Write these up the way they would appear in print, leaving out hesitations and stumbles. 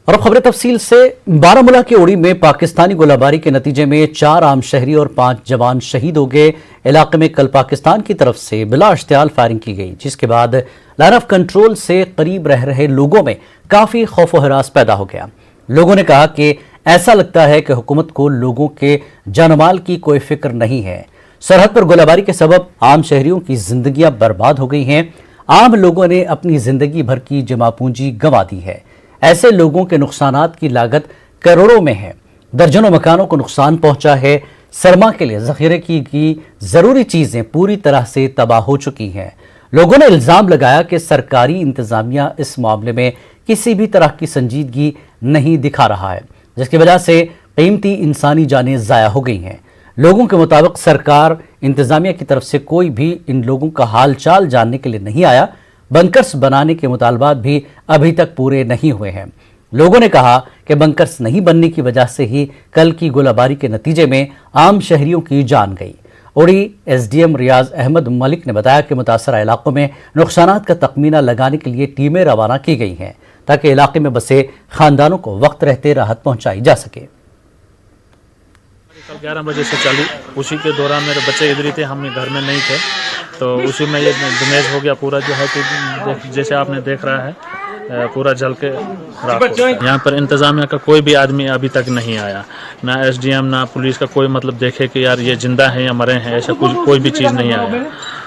और अब खबरें तफसील से। बारामूला के उड़ी में पाकिस्तानी गोलाबारी के नतीजे में 4 आम शहरी और 5 जवान शहीद हो गए। इलाके में कल पाकिस्तान की तरफ से बिला इश्तियाल फायरिंग की गई, जिसके बाद लाइन ऑफ कंट्रोल से करीब रह रहे लोगों में काफी खौफ व हरास पैदा हो गया। लोगों ने कहा कि ऐसा लगता है कि हुकूमत को लोगों के जानमाल की कोई फिक्र नहीं है। सरहद पर गोलाबारी के सबब आम शहरियों की जिंदगियां बर्बाद हो गई हैं। आम लोगों ने अपनी जिंदगी भर की जमा पूंजी गंवा दी है। ऐसे लोगों के नुकसानात की लागत करोड़ों में है। दर्जनों मकानों को नुकसान पहुंचा है। सरमा के लिए जखीरे की जरूरी चीजें पूरी तरह से तबाह हो चुकी हैं। लोगों ने इल्जाम लगाया कि सरकारी इंतजामिया इस मामले में किसी भी तरह की संजीदगी नहीं दिखा रहा है, जिसकी वजह से कीमती इंसानी जानें ज़ाया हो गई हैं। लोगों के मुताबिक सरकार इंतजामिया की तरफ से कोई भी इन लोगों का हाल चाल जानने के लिए नहीं आया। बंकर्स बनाने के मुतालबात भी अभी तक पूरे नहीं हुए हैं। लोगों ने कहा कि बंकर्स नहीं बनने की वजह से ही कल की गोलाबारी के नतीजे में आम शहरियों की जान गई। उड़ी एसडीएम रियाज अहमद मलिक ने बताया कि मुतासरा इलाकों में नुकसानात का तखमीना लगाने के लिए टीमें रवाना की गई हैं, ताकि इलाके में बसे खानदानों को वक्त रहते राहत पहुंचाई जा सके। कल 11 बजे से चली, उसी के दौरान मेरे बच्चे इधर ही थे, हम घर में नहीं थे, तो उसी में ये डैमेज हो गया पूरा, जो है कि जैसे आपने देख रहा है पूरा जल के राख हो गया। यहाँ पर इंतजामिया का कोई भी आदमी अभी तक नहीं आया, ना एसडीएम ना पुलिस का कोई मतलब देखे कि यार ये जिंदा है या मरे हैं, ऐसा कुछ कोई भी चीज़ नहीं आया।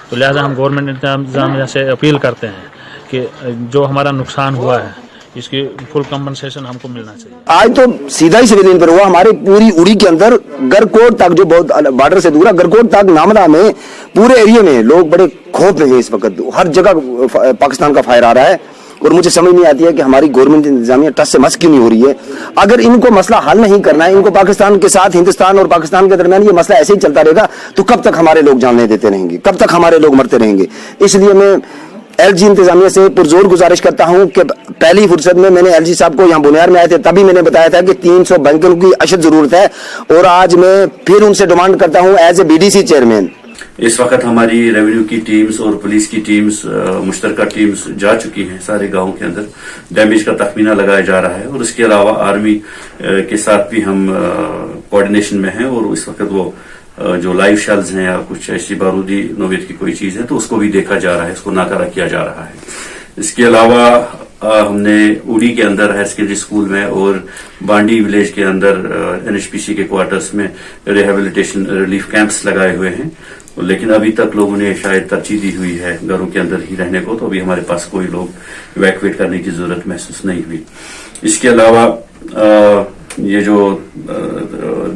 तो लिहाजा हम गवर्नमेंट इंतजामिया से अपील करते हैं कि जो हमारा नुकसान हुआ है इसकी फुल कंपनसेशन हमको मिलना चाहिए। आज तो सीधा ही सिविलियन पर हुआ। हमारे पूरी उड़ी के अंदर गरकोट तक, जो बहुत बॉर्डर से दूर है, गरकोट तक नामदा में पूरे एरिया में लोग बड़े खौफ में हैं। इस वक्त हर जगह पाकिस्तान का फायर आ रहा है और मुझे समझ नहीं आती है कि हमारी गवर्नमेंट इंतजामिया टस से मस क्यों नहीं हो रही है। अगर इनको मसला हल नहीं करना है, इनको पाकिस्तान के साथ, हिंदुस्तान और पाकिस्तान के दरमियान ये मसला ऐसे ही चलता रहेगा, तो कब तक हमारे लोग जानने देते रहेंगे, कब तक हमारे लोग मरते रहेंगे। इसलिए मैं एलजी इंतजामिया से पुरजोर गुजारिश करता हूं कि पहली फुर्सत में मैंने एलजी साहब को यहाँ बुनियाद में आए थे, तभी मैंने बताया था कि 300 बैंकों की अशद जरूरत है, और आज मैं फिर उनसे डिमांड करता हूं एज ए बीडीसी चेयरमैन। इस वक्त हमारी रेवेन्यू की टीम्स और पुलिस की टीम्स, मुश्तरका टीम्स जा चुकी हैं सारे गांवों के अंदर। डैमेज का तखमीना लगाया जा रहा है और इसके अलावा आर्मी के साथ भी हम कोऑर्डिनेशन में हैं, और इस वक्त वो जो लाइव शेल्स हैं या कुछ ऐसी बारूदी नोवियत की कोई चीज है तो उसको भी देखा जा रहा है, इसको नाकारा किया जा रहा है। इसके अलावा हमने उड़ी के अंदर हायर सेकेंडरी स्कूल में और बांडी विलेज के अंदर एनएचपीसी के क्वार्टर्स में रिहेबिलिटेशन रिलीफ कैंप्स लगाए हुए हैं, लेकिन अभी तक लोगों ने शायद तरजीह दी हुई है घरों के अंदर ही रहने को, तो अभी हमारे पास कोई लोग इवैक्यूएट करने की जरूरत महसूस नहीं हुई। इसके अलावा ये जो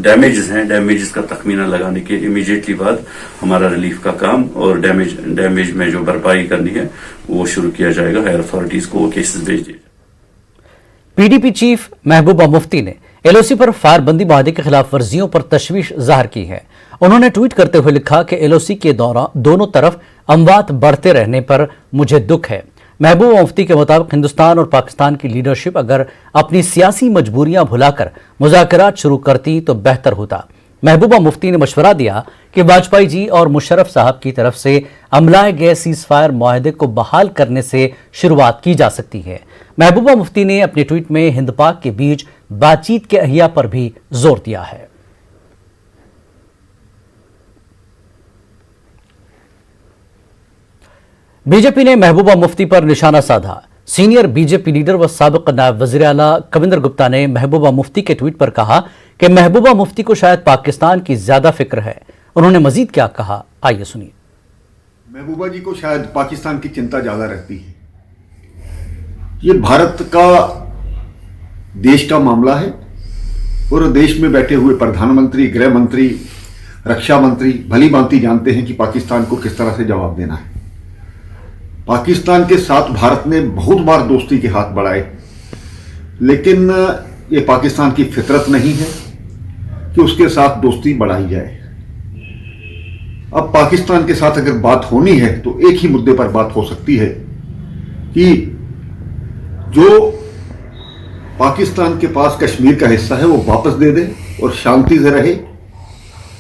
डैमेजेस हैं, डैमेजेस का तखमीना लगाने के इमीडिएटली बाद हमारा रिलीफ का काम और डैमेज में जो भरपाई करनी है वो शुरू किया जाएगा। हायर अथॉरिटीज को वो केसेस भेज दिए। पीडीपी चीफ महबूबा मुफ्ती ने एलओसी पर फायरबंदी माहदे के खिलाफ वर्जियों पर तशवीश जाहिर की है। उन्होंने ट्वीट करते हुए लिखा कि एलओसी के दौरान दोनों तरफ अमवात बढ़ते रहने पर मुझे दुख है। महबूबा मुफ्ती के मुताबिक हिंदुस्तान और पाकिस्तान की लीडरशिप अगर अपनी सियासी मजबूरियां भुलाकर मुज़ाकरात शुरू करती तो बेहतर होता। महबूबा मुफ्ती ने मशवरा दिया कि वाजपेयी जी और मुशर्रफ साहब की तरफ से अमलाए गए सीज फायर माहदे को बहाल करने से शुरुआत की जा सकती है। महबूबा मुफ्ती ने अपने ट्वीट में हिंद पाक के बीच बातचीत के अहिया पर भी जोर दिया है। बीजेपी ने महबूबा मुफ्ती पर निशाना साधा। सीनियर बीजेपी लीडर व साबिक नायब वज़ीर आला कविंदर गुप्ता ने महबूबा मुफ्ती के ट्वीट पर कहा कि महबूबा मुफ्ती को शायद पाकिस्तान की ज्यादा फिक्र है। उन्होंने मजीद क्या कहा, आइए सुनिए। महबूबा जी को शायद पाकिस्तान की चिंता ज्यादा रहती है। ये भारत का देश का मामला है और देश में बैठे हुए प्रधानमंत्री, गृह मंत्री, रक्षा मंत्री भली भांति जानते हैं कि पाकिस्तान को किस तरह से जवाब देना है। पाकिस्तान के साथ भारत ने बहुत बार दोस्ती के हाथ बढ़ाए, लेकिन ये पाकिस्तान की फितरत नहीं है कि उसके साथ दोस्ती बढ़ाई जाए। अब पाकिस्तान के साथ अगर बात होनी है तो एक ही मुद्दे पर बात हो सकती है कि जो पाकिस्तान के पास कश्मीर का हिस्सा है वो वापस दे दे और शांति से रहे।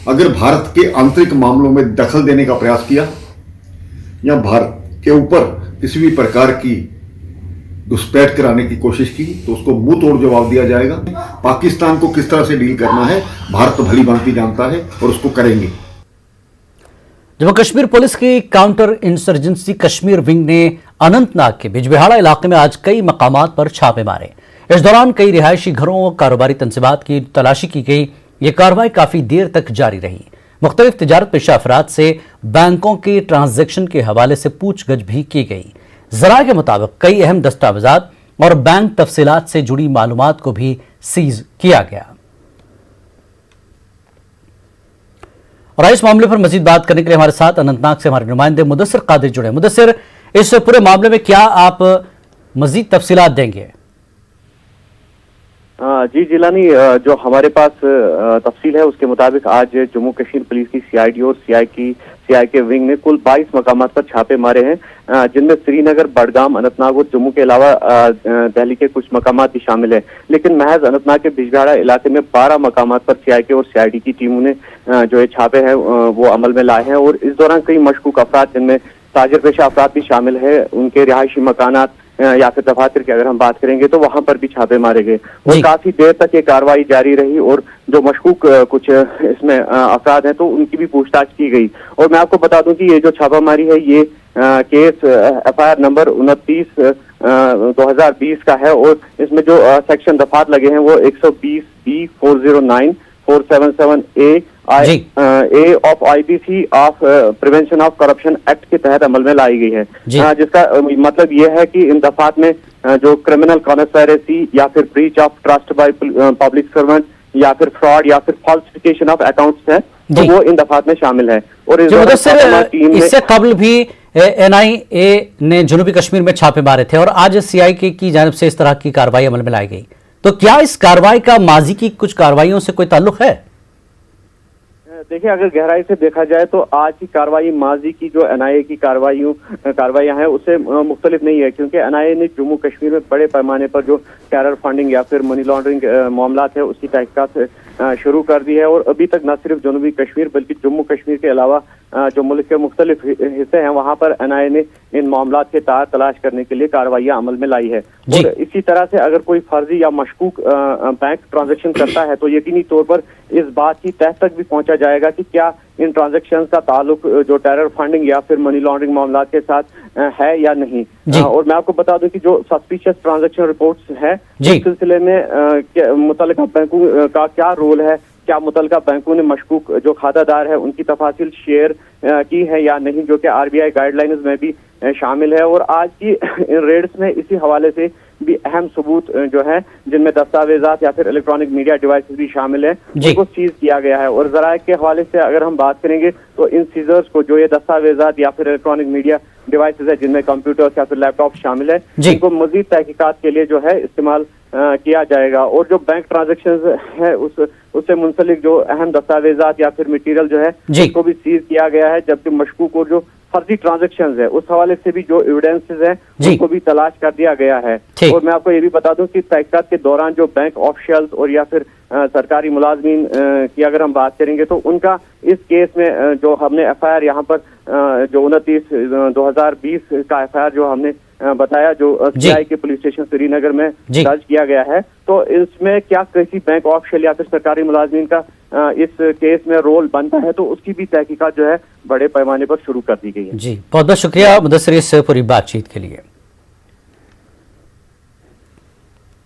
अगर भारत के आंतरिक मामलों में दखल देने का प्रयास किया या भारत के ऊपर किसी भी प्रकार की घुसपैठ कराने की कोशिश की तो उसको मुंह तोड़ जवाब दिया जाएगा। पाकिस्तान को किस तरह से डील करना है भारत तो भली भांति जानता है और उसको करेंगे। जम्मू कश्मीर पुलिस की काउंटर इंसर्जेंसी कश्मीर विंग ने अनंतनाग के बिजबिहाड़ा इलाके में आज कई मकामात पर छापे मारे। इस दौरान कई रिहायशी घरों और कारोबारी तंसीबात की तलाशी की गई। ये कार्रवाई काफी देर तक जारी रही। मुख्तलिफ तिजारत पेशा अफराद से बैंकों के ट्रांजैक्शन के हवाले से पूछगछ भी की गई। जरा के मुताबिक कई अहम दस्तावेजात और बैंक तफसीलात से जुड़ी मालूमात को भी सीज किया गया। और इस मामले पर मजीद बात करने के लिए हमारे साथ अनंतनाग से हमारे नुमाइंदे मुदस्सिर कादिर जुड़े। मुदस्सिर, इस पूरे मामले में क्या आप मजीद तफसीलात देंगे? जी जिलानी, जो हमारे पास तफसील है उसके मुताबिक आज जम्मू कश्मीर पुलिस की सीआईडी और सीआई के विंग ने कुल 22 मकामात पर छापे मारे हैं, जिनमें श्रीनगर, बडगाम, अनंतनाग और जम्मू के अलावा दिल्ली के कुछ मकामात भी शामिल है। लेकिन महज अनंतनाग के बिजबिहाड़ा इलाके में 12 मकामात पर सीआई और सीआईडी की टीमों ने जो ये छापे हैं वो अमल में लाए हैं। और इस दौरान कई मशकूक अफराद, जिनमें ताजर पेशा अफराद भी शामिल है, उनके रिहायशी मकानात या फिर दफातर की अगर हम बात करेंगे तो वहां पर भी छापे मारे गए और काफी देर तक ये कार्रवाई जारी रही। और जो मशकूक कुछ इसमें अफराद हैं तो उनकी भी पूछताछ की गई। और मैं आपको बता दूं कि ये जो छापामारी है ये केस एफआईआर नंबर 29/2020 का है और इसमें जो सेक्शन दफात लगे हैं वो 120B 409 477A of IPC of prevention of corruption act के तहत अमल में लाई गई है, जिसका मतलब यह है कि इन दफात में जो क्रिमिनल कॉन्स्पिरेसी या फिर breach of trust by public servant या फिर फ्रॉड या फिर फॉल्सिफिकेशन ऑफ अकाउंट्स है तो वो इन दफात में शामिल है। और इससे कबल भी एनआईए ने जनूबी कश्मीर में छापे मारे थे और आज सीआई की जानिब से इस तरह की कार्रवाई अमल में लाई गई। तो क्या इस कार्रवाई का माजी की कुछ कार्रवाइयों से कोई ताल्लुक है? देखिए, अगर गहराई से देखा जाए तो आज की कार्रवाई माजी की जो एनआईए की कार्रवाइयां हैं उससे मुख्तलिफ नहीं है, क्योंकि एनआईए ने जम्मू कश्मीर में बड़े पैमाने पर जो टेरर फंडिंग या फिर मनी लॉन्ड्रिंग मामलात है उसकी तहकीकात शुरू कर दी है। और अभी तक न सिर्फ जनूबी कश्मीर बल्कि जम्मू कश्मीर के अलावा जो मुल्क के मुख्तलिफ हिस्से हैं वहां पर एनआईए ने इन मामलात के तार तलाश करने के लिए कार्रवाइयां अमल में लाई है। और इसी तरह से अगर कोई फर्जी या मशकूक बैंक ट्रांजैक्शन करता है तो यकीनी तौर पर इस बात की तह तक भी पहुंचा जाएगा कि क्या इन ट्रांजैक्शन का ताल्लुक जो टेरर फंडिंग या फिर मनी लॉन्ड्रिंग मामलात के साथ है या नहीं। और मैं आपको बता दूं कि जो सस्पिशियस ट्रांजैक्शन रिपोर्ट्स है इस सिलसिले में मुतल्लिका बैंकों का क्या रोल है, क्या मुतल्लिका बैंकों ने मशकूक जो खातादार है उनकी तफासिल शेयर की है या नहीं, जो कि आरबीआई गाइडलाइंस में भी शामिल है। और आज की इन रेड्स में इसी हवाले से भी अहम सबूत जो है, जिनमें दस्तावेजात या फिर इलेक्ट्रॉनिक मीडिया डिवाइसेस भी शामिल है, उनको सीज किया गया है। और जराये के हवाले से अगर हम बात करेंगे तो इन सीजर्स को, जो ये दस्तावेजात या फिर इलेक्ट्रॉनिक मीडिया डिवाइसेस है जिनमें कंप्यूटर्स या फिर लैपटॉप शामिल है, इनको मजीद तहकीकात के लिए जो है इस्तेमाल किया जाएगा। और जो बैंक ट्रांजैक्शन है उससे मुंसलिक जो अहम दस्तावेजात या फिर मटीरियल जो है उसको भी सीज किया गया है, जबकि मशकूक और जो फर्जी ट्रांजैक्शंस है उस हवाले से भी जो एविडेंसेस है उनको भी तलाश कर दिया गया है। और मैं आपको ये भी बता दूं कि तहकीकात के दौरान जो बैंक ऑफिशियल्स और या फिर सरकारी मुलाजमीन की अगर हम बात करेंगे तो उनका इस केस में जो हमने एफआईआर यहाँ पर जो 29/2020 का एफआईआर जो हमने बताया, जो सीआई के पुलिस स्टेशन श्रीनगर में दर्ज किया गया है, तो इसमें क्या किसी बैंक ऑफिशियल या फिर सरकारी मुलाजमीन का इस केस में रोल बनता है तो उसकी भी तहकीकात जो है बड़े पैमाने पर शुरू कर दी गई है। जी, बहुत बहुत शुक्रिया मुदस्सिर इस पूरी बातचीत के लिए।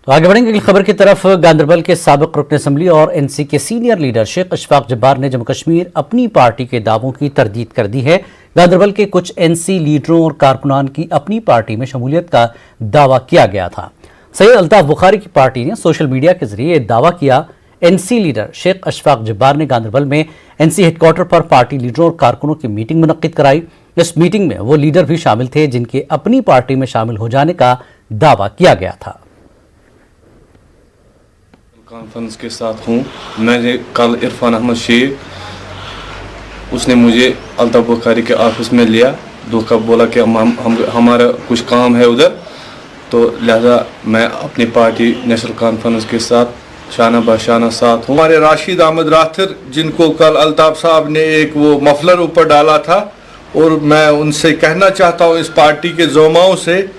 तो आगे बढ़ेंगे अगली खबर की तरफ। गांदरबल के साबिक रुकन असम्बली और एनसी के सीनियर लीडर शेख अशफाक जब्बार ने जम्मू कश्मीर अपनी पार्टी के दावों की तरदीद कर दी है। गांदरबल के कुछ एनसी लीडरों और कारकुनान की अपनी पार्टी में शमूलियत का दावा किया गया था। सैयद अल्ताफ बुखारी की पार्टी ने सोशल मीडिया के जरिए दावा किया। एनसी लीडर शेख अशफाक जब्बार ने गांदरबल में एनसी हेडक्वार्टर पर पार्टी लीडरों और कारकुनों की मीटिंग मुनक्किद कराई। इस मीटिंग में वो लीडर भी शामिल थे जिनके अपनी पार्टी में शामिल हो जाने का दावा किया गया था। कॉन्फ्रेंस के साथ हूँ। मैंने कल इरफान अहमद शेख, उसने मुझे अल्ताफ बुखारी के ऑफिस में लिया, धोखा बोला कि हमारा कुछ काम है उधर, तो लिहाजा मैं अपनी पार्टी नेशनल कॉन्फ्रेंस के साथ शाना बाशाना साथ हूँ। हमारे राशिद अहमद राथिर, जिनको कल अल्ताफ साहब ने एक वो मफलर ऊपर डाला था, और मैं उनसे कहना चाहता हूँ इस पार्टी के ज़ोमाओं से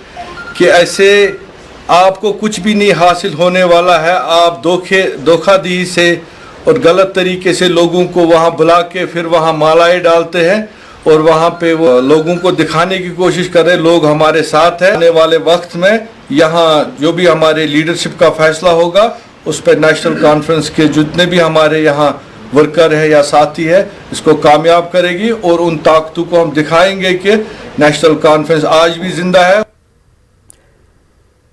कि ऐसे आपको कुछ भी नहीं हासिल होने वाला है। आप धोखाधड़ी से और गलत तरीके से लोगों को वहाँ बुला के फिर वहाँ मालाएं डालते हैं और वहाँ पे वो लोगों को दिखाने की कोशिश कर रहे हैं लोग हमारे साथ हैं। आने वाले वक्त में यहाँ जो भी हमारे लीडरशिप का फैसला होगा उस पर नेशनल कॉन्फ्रेंस के जितने भी हमारे यहाँ वर्कर है या साथी है इसको कामयाब करेगी और उन ताकतों को हम दिखाएंगे कि नेशनल कॉन्फ्रेंस आज भी जिंदा है।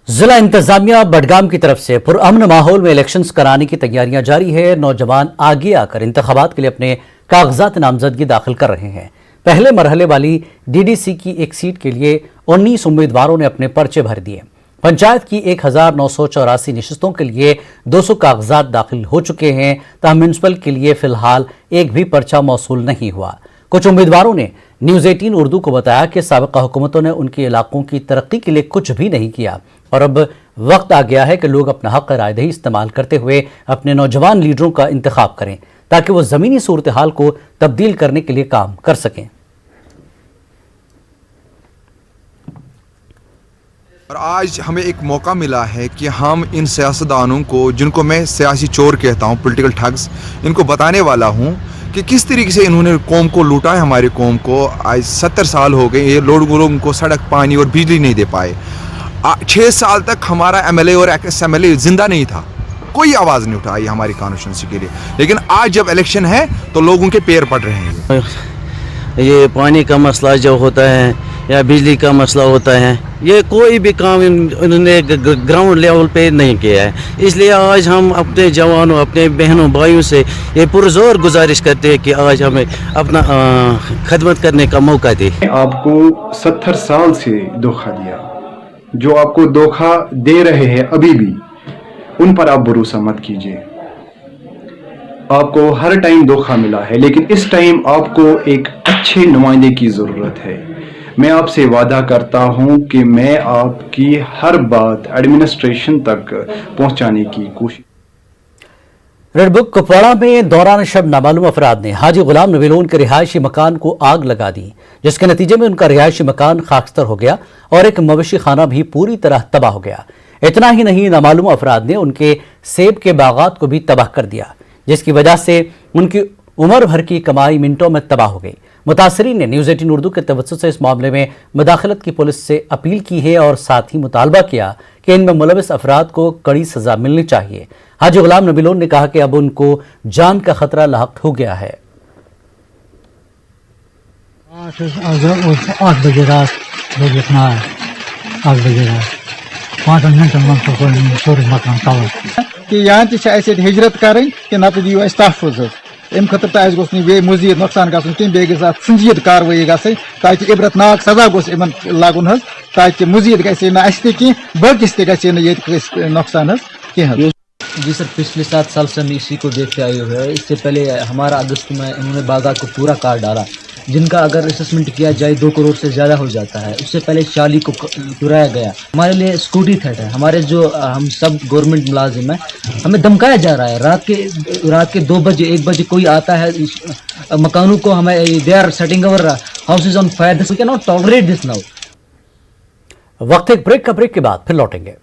जिला इंतजामिया बडगाम की तरफ से पुरअमन माहौल में इलेक्शंस कराने की तैयारियां जारी है। नौजवान आगे आकर इंतखाबात के लिए अपने कागजात नामजदगी दाखिल कर रहे हैं। पहले मरहले वाली डीडीसी की एक सीट के लिए 19 उम्मीदवारों ने अपने पर्चे भर दिए। पंचायत की 1984 नशिस्तों के लिए 200 कागजात दाखिल हो चुके हैं। तथा म्यूनसिपल के लिए फिलहाल एक भी पर्चा मौसूल नहीं हुआ। कुछ उम्मीदवारों ने न्यूज़ 18 उर्दू को बताया कि साबिक़ा हुकूमतों ने उनके इलाकों की तरक्की के लिए कुछ भी नहीं किया और अब वक्त आ गया है कि लोग अपना हक़ रायदही इस्तेमाल करते हुए अपने नौजवान लीडरों का इंतखाब करें ताकि वो ज़मीनी सूरत हाल को तब्दील करने के लिए काम कर सकें। और आज हमें एक मौका मिला है कि हम इन सियासतदानों को, जिनको मैं सियासी चोर कहता हूँ, पॉलिटिकल ठग्स, इनको बताने वाला हूँ कि किस तरीके से इन्होंने कौम को लूटा है। हमारी कौम को आज 70 साल हो गए, ये लोगों को सड़क, पानी और बिजली नहीं दे पाए। 6 साल तक हमारा एमएलए और एक्स-एमएलए जिंदा नहीं था, कोई आवाज़ नहीं उठाई हमारी कॉन्स्टिट्यूंसी के लिए। लेकिन आज जब इलेक्शन है तो लोगों के पैर पड़ रहे हैं। ये पानी का मसला जो होता है या बिजली का मसला होता है, ये कोई भी काम इन्होंने ग्राउंड लेवल पे नहीं किया है। इसलिए आज हम अपने जवानों, अपने बहनों, भाइयों से ये पुरजोर गुजारिश करते हैं कि आज हमें अपना खदमत करने का मौका दे। आपको 70 साल से धोखा दिया, जो आपको धोखा दे रहे हैं अभी भी, उन पर आप भरोसा मत कीजिए। आपको हर टाइम धोखा मिला है, लेकिन इस टाइम आपको एक अच्छे नुमाइंदे की ज़रूरत है। मैं आपसे वादा करता हूं कि मैं आपकी हर बात एडमिनिस्ट्रेशन तक पहुंचाने की कोशिश। रेड बुक कुपवाड़ा में दौरान शब नामालूम अफराद ने हाजी गुलाम नबी लोन के रिहायशी मकान को आग लगा दी, जिसके नतीजे में उनका रिहायशी मकान खाकस्तर हो गया और एक मवेशी खाना भी पूरी तरह तबाह हो गया। इतना ही नहीं, नामालूम अफराद ने उनके सेब के बागात को भी तबाह कर दिया, जिसकी वजह से उनकी उम्र भर की कमाई मिनटों में तबाह हो गई। मुतासरीन ने न्यूज़ 18 उर्दू के तवज्जुह से इस मामले में मुदाखलत की पुलिस से अपील की है और साथ ही मुतालबा किया कि इनमें मुलविस अफराद को कड़ी सजा मिलनी चाहिए। हाजी गुलाम नबी लोन ने कहा कि अब उनको जान का खतरा लाहक हो गया है। 8 बजे रात कि यहाँ हिजरत करें कि नत दियो अस तहफ़ुज़। अम खतर गोस मजीद नुकसान गन कह बे संजीद कार्रवाई गई ताकि इबरतनाक सजा गोस इन लगुन ताकि मजीद गि ना अस बकिस ते नुकसान कह। जी सर, पिछले 7 साल से हम इसी को देखते आए हुए हैं। इससे पहले हमारा अगस्त में इन्होंने बागात को पूरा काट डाला, जिनका अगर असेसमेंट किया जाए 2 करोड़ से ज़्यादा हो जाता है। उससे पहले शाली को चुराया गया। हमारे लिए सिक्योरिटी थ्रेट है। हमारे जो हम सब गवर्नमेंट मुलाजिम हैं, हमें धमकाया जा रहा है। रात के 2 बजे 1 बजे कोई आता है मकानों को, हमें they are setting our houses on fire. This we can not tolerate this now. वक्त एक ब्रेक का, ब्रेक के बाद फिर लौटेंगे।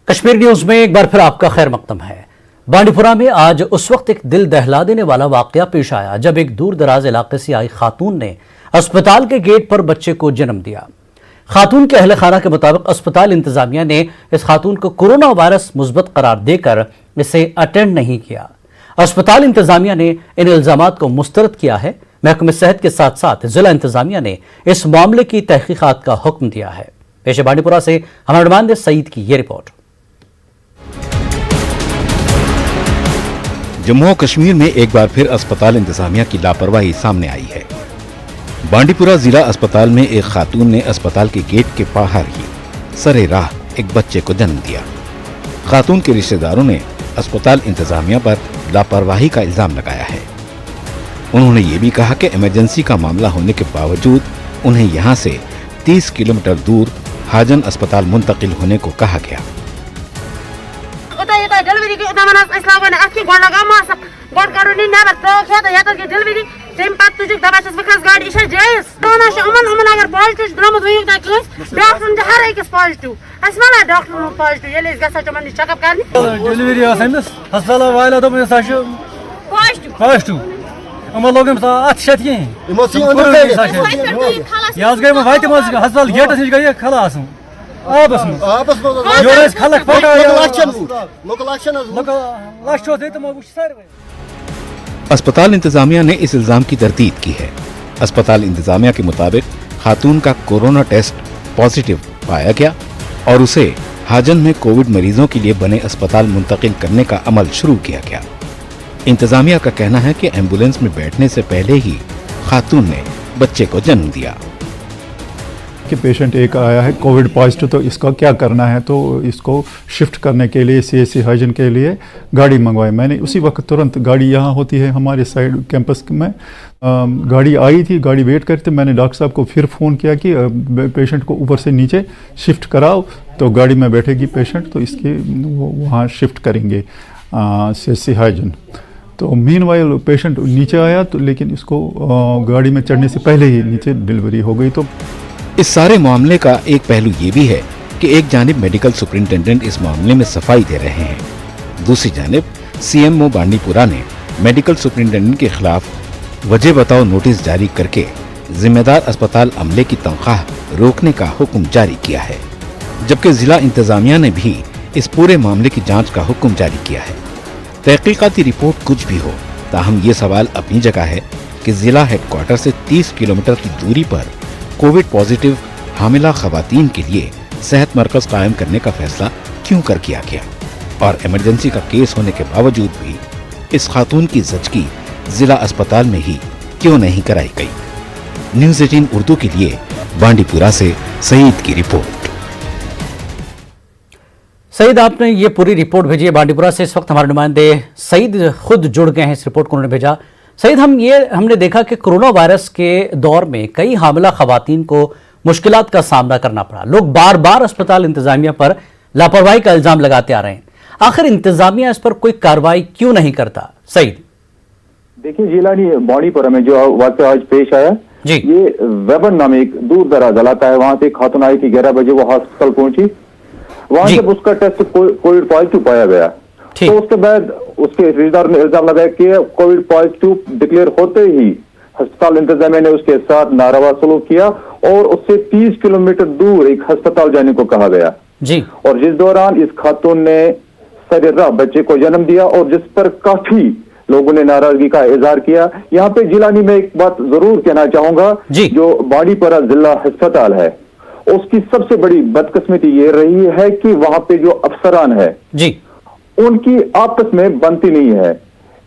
कश्मीर न्यूज में एक बार फिर आपका खैर मकदम है। बांडीपुरा में आज उस वक्त एक दिल दहला देने वाला वाकया पेश आया जब एक दूर दराज इलाके से आई खातून ने अस्पताल के गेट पर बच्चे को जन्म दिया। खातून के अहले खाना के मुताबिक अस्पताल इंतजामिया ने इस खातून को कोरोना वायरस मुस्बत करार देकर इसे अटेंड नहीं किया। अस्पताल इंतजामिया ने इन इल्जामात को मुस्तरद किया है। महकमे सेहत के साथ साथ जिला इंतजामिया ने इस मामले की तहकीकात का हुक्म दिया है। पेश बांडीपुरा से हमारे नुमाइंदे सईद की ये रिपोर्ट। जम्मू कश्मीर में एक बार फिर अस्पताल इंतजामिया की लापरवाही सामने आई है। बांडीपुरा जिला अस्पताल में एक खातून ने अस्पताल के गेट के बाहर ही सरे राह एक बच्चे को जन्म दिया। खातून के रिश्तेदारों ने अस्पताल इंतजामिया पर लापरवाही का इल्जाम लगाया है। उन्होंने ये भी कहा कि इमरजेंसी का मामला होने के बावजूद उन्हें यहाँ से 30 किलोमीटर दूर हाजन अस्पताल मुंतकिल होने को कहा गया। تم پتہ تجھ دپان بہت گاڑی یہ جائز امن اگر پازٹو درمت ورو تک ڈاکٹر ہر أکس پازٹو اس ما ڈاکٹر پازٹو یل گھان تمن چیک اپ کرنے ڈیلیوری امس ہسپتال والا دوٚپُن ہسا چھُ پازٹو یِمو لوگ أمِس اَتھٕ شیٚتھ کِہیٖنۍ یہِ حظ گٔے وۄنۍ وَتہِ منٛز ہسپتال گیٹس نِش گٔے یہِ خلاص آبس منٛز یورٕ ٲسۍ خلق لچھ اوس ییٚتہِ تِمو وٕچھ ساروٕے. अस्पताल इंतजामिया ने इस इल्जाम की तरदीद की है. अस्पताल इंतजामिया के मुताबिक खातून का कोरोना टेस्ट पॉजिटिव पाया गया और उसे हाजन में कोविड मरीजों के लिए बने अस्पताल मुंतकिल करने का अमल शुरू किया गया. इंतजामिया का कहना है कि एम्बुलेंस में बैठने से पहले ही खातून ने बच्चे को जन्म दिया. कि पेशेंट एक आया है कोविड पॉजिटिव, तो इसका क्या करना है, तो इसको शिफ्ट करने के लिए CHC हाइजन के लिए गाड़ी मंगवाई. मैंने उसी वक्त तुरंत, गाड़ी यहाँ होती है हमारे साइड कैंपस में, गाड़ी आई थी, गाड़ी वेट करते, मैंने डॉक्टर साहब को फिर फ़ोन किया कि पेशेंट को ऊपर से नीचे शिफ्ट कराओ, तो गाड़ी में बैठेगी पेशेंट, तो इसके वहाँ शिफ्ट करेंगे CHC हाइजन. तो मीनवाइल पेशेंट नीचे आया, तो लेकिन इसको गाड़ी में चढ़ने से पहले ही नीचे डिलीवरी हो गई. तो इस सारे मामले का एक पहलू ये भी है कि एक जानिब मेडिकल सुपरिंटेंडेंट इस मामले में सफाई दे रहे हैं, दूसरी जानिब CMO बांडीपुरा ने मेडिकल सुपरिंटेंडेंट के खिलाफ वजह बताओ नोटिस जारी करके जिम्मेदार अस्पताल अमले की तनख्वाह रोकने का हुक्म जारी किया है. जबकि जिला इंतजामिया ने भी इस पूरे मामले की जांच का हुक्म जारी किया है. तहकीकाती रिपोर्ट कुछ भी हो, ताहम ये सवाल अपनी जगह है कि जिला हेडक्वार्टर से 30 किलोमीटर की दूरी पर कोविड पॉजिटिव हामिला खवातीन के लिए सेहत मरकज कायम करने का फैसला क्यों कर किया गया और इमरजेंसी का केस होने के बावजूद भी इस खातून की जचगी जिला अस्पताल में ही क्यों नहीं कराई गई. न्यूज़ 18 उर्दू के लिए बांडीपुरा से सईद की रिपोर्ट. सईद, आपने ये पूरी रिपोर्ट भेजी है बांडीपुरा से. इस वक्त हमारे नुमाइंदे सईद खुद जुड़ गए हैं इस रिपोर्ट को उन्होंने भेजा. सईद, हमने देखा कि कोरोना वायरस के दौर में कई हामिला खवातीन को मुश्किलात का सामना करना पड़ा. लोग बार बार अस्पताल इंतजामिया पर लापरवाही का इल्जाम लगाते आ रहे हैं. आखिर इंतजामिया इस पर कोई कार्रवाई क्यों नहीं करता? सईद देखिए, जिलानी बांडीपुरा में जो वाक़या आज पेश आया, ये वेबन नामे एक दूर दराज इलाका है, वहां से खातून आई थी 11 बजे, वो हॉस्पिटल पहुंची, वहां से उसका टेस्ट कोविड पॉजिटिव पाया गया. तो उसके बाद उसके रिश्तेदार ने इल्जाम लगाया कि कोविड पॉजिटिव डिक्लेयर होते ही अस्पताल इंतजामिया ने उसके साथ नारवा सलूक किया और उससे 30 किलोमीटर दूर एक अस्पताल जाने को कहा गया जी. और जिस दौरान इस खातून ने सरेराह बच्चे को जन्म दिया और जिस पर काफी लोगों ने नाराजगी का इजहार किया. यहाँ पे जिलानी में एक बात जरूर कहना चाहूंगा, जो बांडीपुरा जिला अस्पताल है उसकी सबसे बड़ी बदकिस्मती ये रही है कि वहां पे जो अफसरान है जी, उनकी आपस में बनती नहीं है.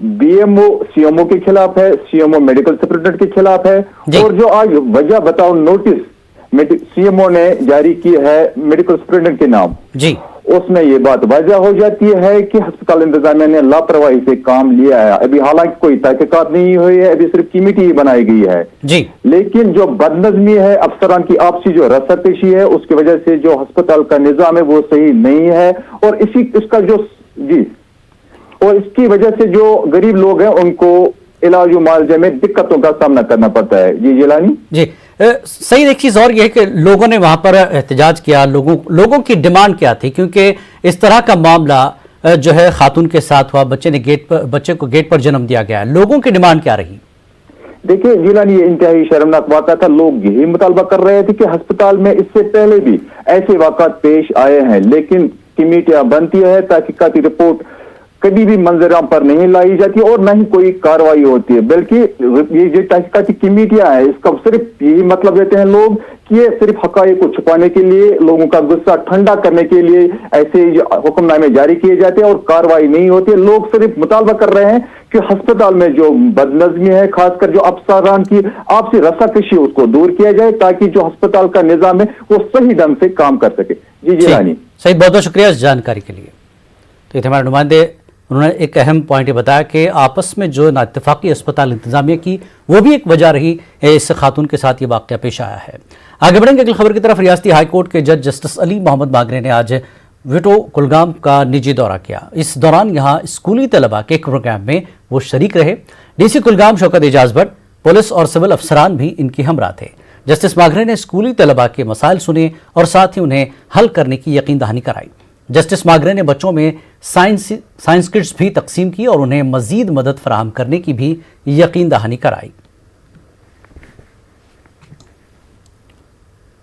BMO CMO के खिलाफ है, CMO मेडिकल सुपरिटेंडेंट के खिलाफ है, और जो आज वजह बताओ नोटिस CMO ने जारी की है मेडिकल सुपरिटेंडेंट के नाम जी, उसमें ये बात वजह हो जाती है कि अस्पताल इंतजामिया ने लापरवाही से काम लिया है. अभी हालांकि कोई तहकीकात नहीं हुई है, अभी सिर्फ कमेटी ही बनाई गई है जी, लेकिन जो बदनजमी है, अफसरान की आपसी जो रस्साकशी है, उसकी वजह से जो अस्पताल का निजाम है वो सही नहीं है. और इसका जो और इसकी वजह से जो गरीब लोग हैं उनको इलाज मुआवजे में दिक्कतों का सामना करना पड़ता है. जी जिलानी जी. सही, एक चीज और ये है कि लोगों ने वहां पर एहतजाज किया. लोगों की डिमांड क्या थी? क्योंकि इस तरह का मामला जो है खातून के साथ हुआ, बच्चे को गेट पर जन्म दिया गया. लोगों की डिमांड क्या रही? देखिए जिलानी, ये इंतहाई शर्मनाक वाक़ा था. लोग यही मुतालबा कर रहे थे कि अस्पताल में इससे पहले भी ऐसे वाक़ात पेश आए हैं, लेकिन कमेटियां बनती है, तहकीकाती रिपोर्ट कभी भी मंजराम पर नहीं लाई जाती और न ही कोई कार्रवाई होती है. बल्कि ये जो तहकीकाती कमेटियां हैं, इसका सिर्फ यही मतलब देते हैं लोग कि ये सिर्फ हक़ाइक़ को छुपाने के लिए, लोगों का गुस्सा ठंडा करने के लिए ऐसे हुक्मनामे जारी किए जाते हैं और कार्रवाई नहीं होती है. लोग सिर्फ मुतालबा कर रहे हैं कि अस्पताल में जो बदनजमी है, खासकर जो अफसरान की आपसी रस्साकशी, उसको दूर किया जाए ताकि जो अस्पताल का निजाम है वो सही ढंग से काम कर सके. जी जी रानी सही, बहुत बहुत शुक्रिया इस जानकारी के लिए. तो ये हमारे नुमाइंदे, उन्होंने एक अहम पॉइंट ये बताया कि आपस में जो नाइत्तेफाकी अस्पताल इंतजामिया की, वो भी एक वजह रही है. इस खातून के साथ ये वाक़या पेश आया है. आगे बढ़ेंगे अगली खबर की तरफ. रियासती हाई कोर्ट के जज जस्टिस अली मोहम्मद मागरे ने आज विटो कुलगाम का निजी दौरा किया. इस दौरान यहाँ स्कूली तलबा के एक प्रोग्राम में वो शरीक रहे. DC कुलगाम शौकत एजाज भट्ट पुलिस और सिविल अफसरान भी इनकी हमरा थे। जस्टिस माघरे ने स्कूली तलबा के मसाइल सुने और साथ ही उन्हें हल करने की यकीन दहानी कराई। जस्टिस माघरे ने बच्चों में साइंस किट्स भी तकसीम की और उन्हें मजीद मदद फराहम करने की भी यकीन दहानी कराई।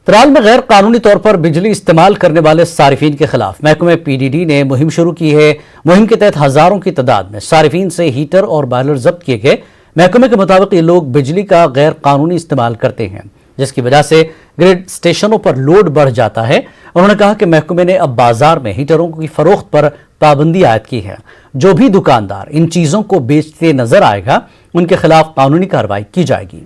त्राल में गैर कानूनी तौर पर बिजली इस्तेमाल करने वाले सारिफीन के खिलाफ महकमे PDD ने मुहिम शुरू की है। मुहिम के तहत हजारों की तादाद में सारिफीन से हीटर और बॉयलर जब्त किए गए। महकमे के मुताबिक ये लोग बिजली का गैर कानूनी इस्तेमाल करते हैं, जिसकी वजह से ग्रिड स्टेशनों पर लोड बढ़ जाता है। उन्होंने कहा कि महकमे ने अब बाजार में हीटरों की फरोख्त पर पाबंदी आयद की है। जो भी दुकानदार इन चीजों को बेचते नजर आएगा उनके खिलाफ कानूनी कार्रवाई की जाएगी।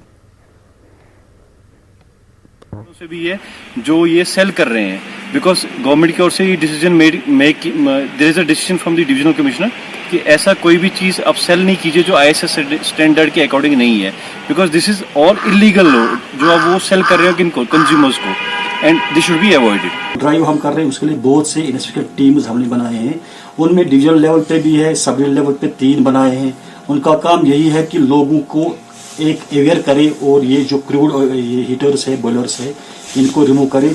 से भी है जो ये सेल कर रहे हैं, बिकॉज गवर्नमेंट की ओर से ये decision there is a decision from the divisional commissioner कि ऐसा कोई भी चीज आप सेल नहीं कीजिए जो ISS स्टैंडर्ड के अकॉर्डिंग नहीं है, because this is all illegal जो आप वो सेल कर रहे हो किनको, कंज्यूमर्स को, and this should be avoided. Drive हम कर रहे हैं, उसके लिए बहुत से इन्वेस्टिगेटिव टीम्स हमने बनाए हैं। उनमें डिविजनल लेवल पे भी है, सब डिविजनल लेवल पे 3 बनाए हैं। उनका काम यही है कि लोगों को एक अवेयर करे और ये जो क्रूड हीटर्स है, बॉयलर्स है, इनको रिमूव करे।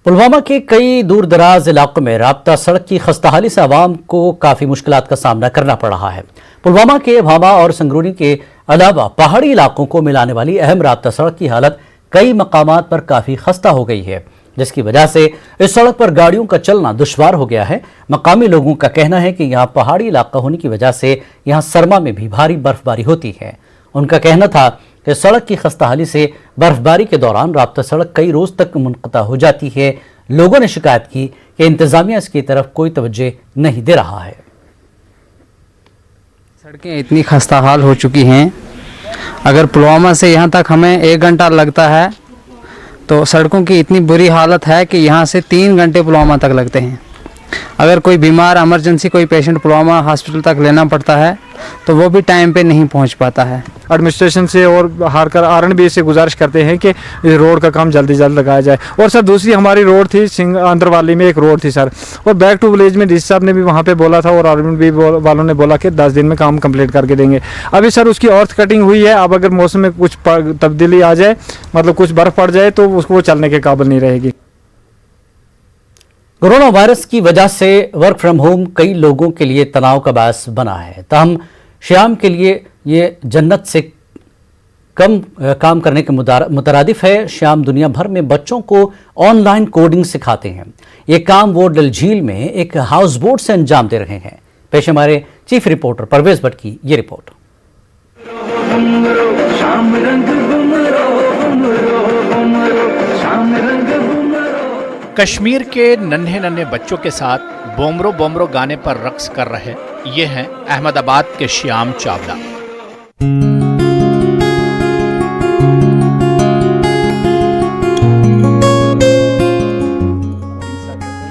पुलवामा के कई दूर दराज इलाकों में राब्ता सड़क की खस्ताहाली से आवाम को काफी मुश्किलात का सामना करना पड़ रहा है। पुलवामा के भामा और संगरूनी के अलावा पहाड़ी इलाकों को मिलाने वाली अहम राब्ता सड़क की हालत कई मकामात पर काफी खस्ता हो गई है, जिसकी वजह से इस सड़क पर गाड़ियों का चलना दुश्वार हो गया है। मकामी लोगों का कहना है कि यहाँ पहाड़ी इलाका होने की वजह से यहाँ सरमा में भी भारी बर्फबारी होती है। उनका कहना था कि सड़क की खस्ताहाली से बर्फबारी के दौरान राब्ता सड़क कई रोज तक मुनक़ता हो जाती है। लोगों ने शिकायत की कि इंतजामिया इसकी तरफ कोई तवज्जो नहीं दे रहा है। सड़कें इतनी खस्ताहाल हो चुकी हैं, अगर पुलवामा से यहाँ तक हमें 1 घंटा लगता है तो सड़कों की इतनी बुरी हालत है कि यहाँ से 3 घंटे पुलवामा तक लगते हैं। अगर कोई बीमार इमरजेंसी कोई पेशेंट पुलवामा हॉस्पिटल तक लेना पड़ता है तो वो भी टाइम पे नहीं पहुँच पाता है। एडमिनिस्ट्रेशन से और हारकर RNB से गुजारिश करते हैं कि इस रोड का काम जल्दी जल्द लगाया जाए। और सर दूसरी हमारी रोड थी अंदरवाली में एक रोड थी सर, और बैक टू विलेज में डीसी साहब ने भी वहाँ पे बोला था और RNB वालों ने बोला कि 10 दिन में काम कंप्लीट करके देंगे। अभी सर उसकी अर्थ कटिंग हुई है, अब अगर मौसम में कुछ तब्दीली आ जाए, मतलब कुछ बर्फ पड़ जाए तो उसको चलने के काबिल नहीं रहेगी। कोरोना वायरस की वजह से वर्क फ्रॉम होम कई लोगों के लिए तनाव का बायस बना है। ताहम श्याम के लिए ये जन्नत से कम काम करने के मुतरादिफ है। श्याम दुनिया भर में बच्चों को ऑनलाइन कोडिंग सिखाते हैं। ये काम वो डल झील में एक हाउस बोट से अंजाम दे रहे हैं। पेश हमारे चीफ रिपोर्टर परवेज भट्ट की ये रिपोर्ट। कश्मीर के नन्हे नन्हे बच्चों के साथ बोमरो बोमरो गाने पर रक्स कर रहे ये हैं अहमदाबाद के श्याम चावला।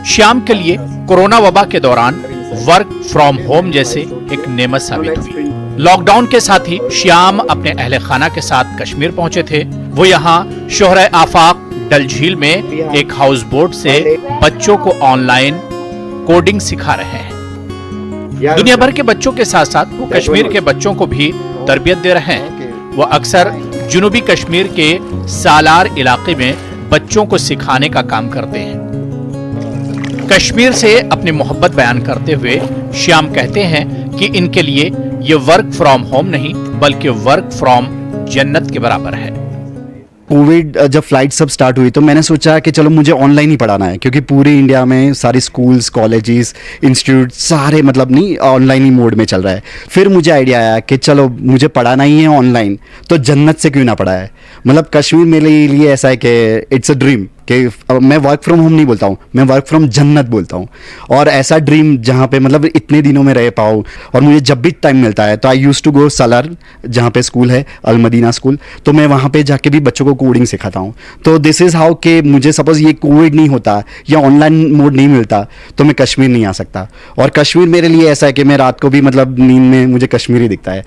श्याम के लिए कोरोना वबा के दौरान वर्क फ्रॉम होम जैसे एक नेमत साबित हुई। लॉकडाउन के साथ ही श्याम अपने अहले खाना के साथ कश्मीर पहुंचे थे। वो यहाँ शोहरे आफाक डल झील में एक हाउस बोट से बच्चों को ऑनलाइन कोडिंग सिखा रहे हैं। दुनिया भर के बच्चों के साथ साथ वो कश्मीर के बच्चों को भी तरबियत दे रहे हैं। वो अक्सर जुनूबी कश्मीर के सालार इलाके में बच्चों को सिखाने का काम करते हैं। कश्मीर से अपनी मोहब्बत बयान करते हुए श्याम कहते हैं कि इनके लिए ये वर्क फ्रॉम होम नहीं बल्कि वर्क फ्रॉम जन्नत के बराबर है। कोविड जब फ्लाइट सब स्टार्ट हुई तो मैंने सोचा कि चलो मुझे ऑनलाइन ही पढ़ाना है, क्योंकि पूरे इंडिया में सारी स्कूल्स, कॉलेजेस, इंस्टीट्यूट सारे मतलब नहीं ऑनलाइन ही मोड में चल रहा है। फिर मुझे आइडिया आया कि चलो मुझे पढ़ाना ही है ऑनलाइन, तो जन्नत से क्यों ना पढ़ाए। मतलब कश्मीर मेरे लिए ऐसा है कि इट्स अ ड्रीम कि मैं वर्क फ्रॉम होम नहीं बोलता हूँ, मैं वर्क फ्रॉम जन्नत बोलता हूँ। और ऐसा ड्रीम जहाँ पे मतलब इतने दिनों में रह पाऊँ, और मुझे जब भी टाइम मिलता है तो आई यूज़ टू गो सालार, जहाँ पे स्कूल है अल मदीना स्कूल, तो मैं वहाँ पे जाके भी बच्चों को कोडिंग सिखाता हूँ। तो दिस इज़ हाउ कि मुझे सपोज ये कोविड नहीं होता या ऑनलाइन मोड नहीं मिलता तो मैं कश्मीर नहीं आ सकता। और कश्मीर मेरे लिए ऐसा है कि मैं रात को भी मतलब नींद में मुझे कश्मीर ही दिखता है।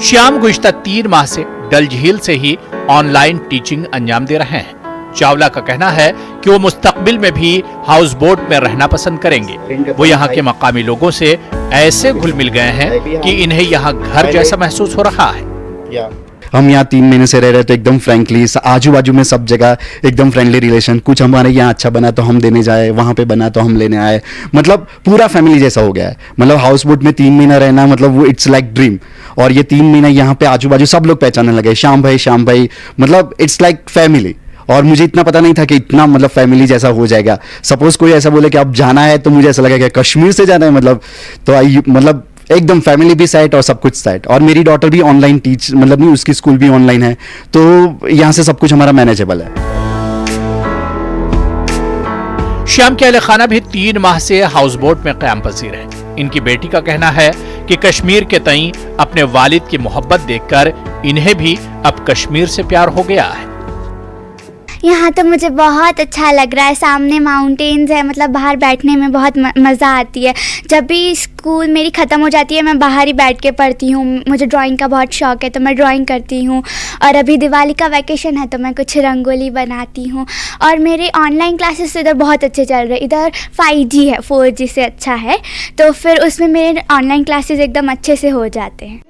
श्याम गुज़िश्ता 3 माह से डल झील से ही ऑनलाइन टीचिंग अंजाम दे रहे हैं। चावला का कहना है कि वो मुस्तकबिल में भी हाउस बोट में रहना पसंद करेंगे। वो यहाँ के मकामी लोगों से ऐसे घुल मिल गए हैं कि इन्हें यहाँ घर जैसा महसूस हो रहा है। हम यहाँ 3 महीने से रह रहे तो एकदम फ्रैंकली, आजू बाजू में सब जगह एकदम फ्रेंडली रिलेशन। कुछ हमारे यहाँ अच्छा बना तो हम देने जाए, वहाँ पे बना तो हम लेने आए, मतलब पूरा फैमिली जैसा हो गया है। मतलब हाउस बोट में 3 महीना रहना मतलब वो इट्स लाइक ड्रीम। और ये 3 महीना यहाँ पे आजू बाजू सब लोग पहचानने लगे, श्याम भाई, मतलब इट्स लाइक फैमिली। और मुझे इतना पता नहीं था कि इतना मतलब फैमिली जैसा हो जाएगा। सपोज कोई ऐसा बोले कि अब जाना है तो मुझे ऐसा लगा कि कश्मीर से जाना है, मतलब एकदम फैमिली भी सेट और सब कुछ सेट। और मेरी डॉटर भी ऑनलाइन टीच, मतलब नहीं उसकी स्कूल भी ऑनलाइन है, तो यहाँ से सब कुछ हमारा मैनेजेबल है। श्याम के अहले खाना भी 3 माह से हाउस बोट में क़याम पसीर है। इनकी बेटी का कहना है कि कश्मीर के तई अपने वालिद की मोहब्बत देखकर इन्हें भी अब कश्मीर से प्यार हो गया है। यहाँ तो मुझे बहुत अच्छा लग रहा है। सामने माउंटेन्स है, मतलब बाहर बैठने में बहुत मज़ा आती है। जब भी स्कूल मेरी ख़त्म हो जाती है मैं बाहर ही बैठ के पढ़ती हूँ। मुझे ड्राइंग का बहुत शौक़ है तो मैं ड्राइंग करती हूँ। और अभी दिवाली का वैकेशन है तो मैं कुछ रंगोली बनाती हूँ। और मेरे ऑनलाइन क्लासेस इधर बहुत अच्छे चल रहे हैं। इधर 5G है, 4G से अच्छा है, तो फिर उसमें मेरे ऑनलाइन क्लासेस एकदम अच्छे से हो जाते हैं।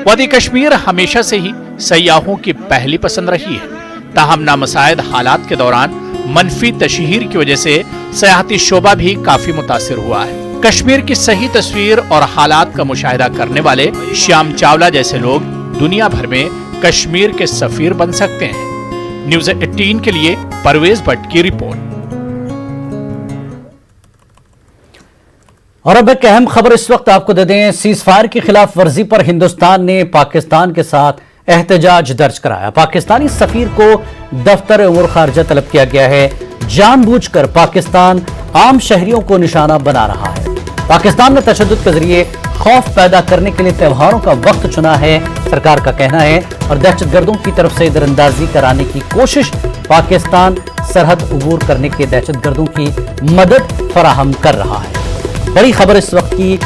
वादी कश्मीर हमेशा से ही सयाहों की पहली पसंद रही है। ताहम नामसायद हालात के दौरान मनफी तशहीर की वजह से सयाहती शोबा भी काफी मुतासिर हुआ है। कश्मीर की सही तस्वीर और हालात का मुशाहिदा करने वाले श्याम चावला जैसे लोग दुनिया भर में कश्मीर के सफीर बन सकते हैं। न्यूज़ 18 के लिए परवेज भट्ट की रिपोर्ट। और अब एक अहम खबर इस वक्त आपको दे दें। सीज फायर की खिलाफ वर्जी पर हिंदुस्तान ने पाकिस्तान के साथ एहतजाज दर्ज कराया। पाकिस्तानी सफीर को दफ्तर उमूर खारजा तलब किया गया है। जानबूझकर पाकिस्तान आम शहरियों को निशाना बना रहा है। पाकिस्तान ने तशद्दुद के जरिए खौफ पैदा करने के लिए त्योहारों का वक्त चुना है, सरकार का कहना है। और दहशतगर्दों की तरफ से दरअंदाजी कराने की कोशिश, पाकिस्तान सरहद उबूर करने के दहशतगर्दों की मदद फराहम कर रहा है। बड़ी खबर इस वक्त की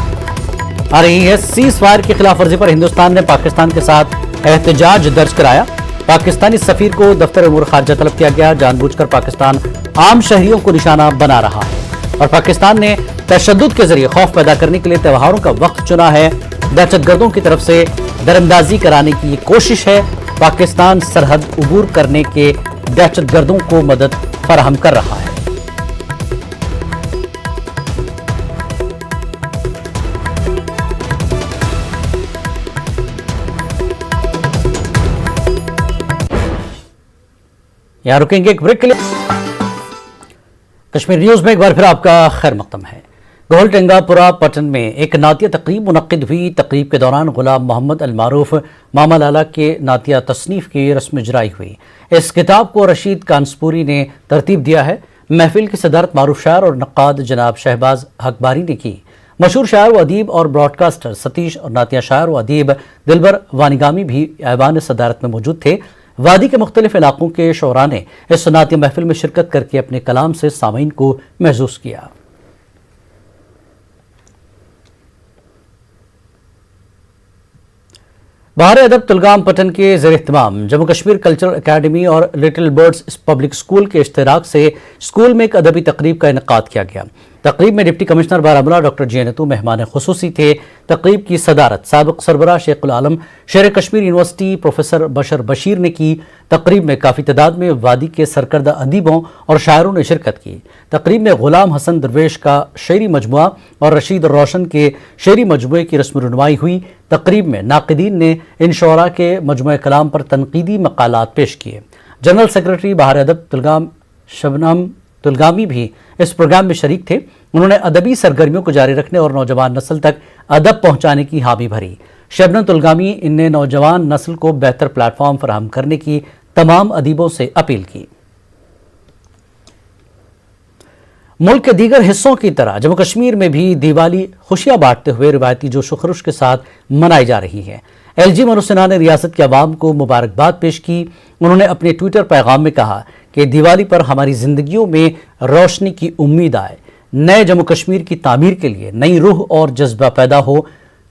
आ रही है। सीज फायर की खिलाफ वर्जी पर हिंदुस्तान ने पाकिस्तान के साथ एहतजाज दर्ज कराया। पाकिस्तानी सफीर को दफ्तर उमूर खारजा तलब किया गया। जानबूझकर पाकिस्तान आम शहरियों को निशाना बना रहा है और पाकिस्तान ने तशद्दुद के जरिए खौफ पैदा करने के लिए त्योहारों का वक्त चुना है। दहशतगर्दों की तरफ से दरअंदाजी कराने की ये कोशिश है। पाकिस्तान सरहद उबूर करने के दहशतगर्दों को मदद फराहम कर रहा है। यहाँ रुकेंगे एक ब्रेक के लिए। कश्मीर न्यूज में एक बार फिर आपका खैर मकदम है। गोहल टेंगापुरा पटन में एक नातिया तकरीब मुनक्किद हुई। तकरीब के दौरान गुलाम मोहम्मद अल मारूफ मामा लाला के नातिया तसनीफ की रस्म इजराई हुई। इस किताब को रशीद कांसपुरी ने तरतीब दिया है। महफिल की सदारत मारूफ शायर और नक्काद जनाब शहबाज हकबारी ने की। मशहूर शायर व अदीब और ब्रॉडकास्टर सतीश और नातिया शायर व अदीब दिलबर वानिगामी भी ऐवान सदारत में मौजूद थे। वादी के मुख्तलिफ इलाकों के शोरा ने इस नातिया महफिल में शिरकत करके अपने कलाम से सामीन को महसूस किया। बहार अदब तुलगाम पटन के ज़ेर इह्तिमाम जम्मू कश्मीर कल्चरल अकेडमी और लिटिल बर्ड्स पब्लिक स्कूल के इश्तराक से स्कूल में एक अदबी तकरीब का इनेकाद किया गया। तकरीब में डिप्टी कमिश्नर बारामूला डॉक्टर जे.नतू मेहमान खुसूसी थे। तकरीब की सदारत साबिक सरबराह शेखुल आलम शेर कश्मीर यूनिवर्सिटी प्रोफेसर बशर बशीर ने की। तकरीब में काफ़ी तादाद में वादी के सरकर्दा अदीबों और शायरों ने शिरकत की। तकरीब में गुलाम हसन दरवेश का शेरी मजमुआ और रशीद रोशन के शेरी मजमुए की रस्म रुनमाई हुई। तकरीब में नाक़िदीन ने इन शोरा के मजमुए कलाम पर तनकीदी मकालात पेश किए। जनरल सेक्रेटरी बहार अदब तुलगाम शबनम तुलगामी भी इस प्रोग्राम में शरीक थे। उन्होंने अदबी सरगर्मियों को जारी रखने और नौजवान नस्ल तक अदब पहुंचाने की हामी भरी। शबनम तुलगामी इनने नौजवान नस्ल को बेहतर प्लेटफॉर्म फराहम करने की तमाम अदीबों से अपील की। मुल्क के दीगर हिस्सों की तरह जम्मू कश्मीर में भी दिवाली खुशियां बांटते हुए रिवायती जोश व खरुश के साथ मनाई जा रही है। LG मनोज सिन्हा ने रियासत के अवाम को मुबारकबाद पेश की। उन्होंने अपने ट्विटर पैगाम में कहा कि दिवाली पर हमारी जिंदगियों में रोशनी की उम्मीद आए, नए जम्मू कश्मीर की तामीर के लिए नई रूह और जज्बा पैदा हो।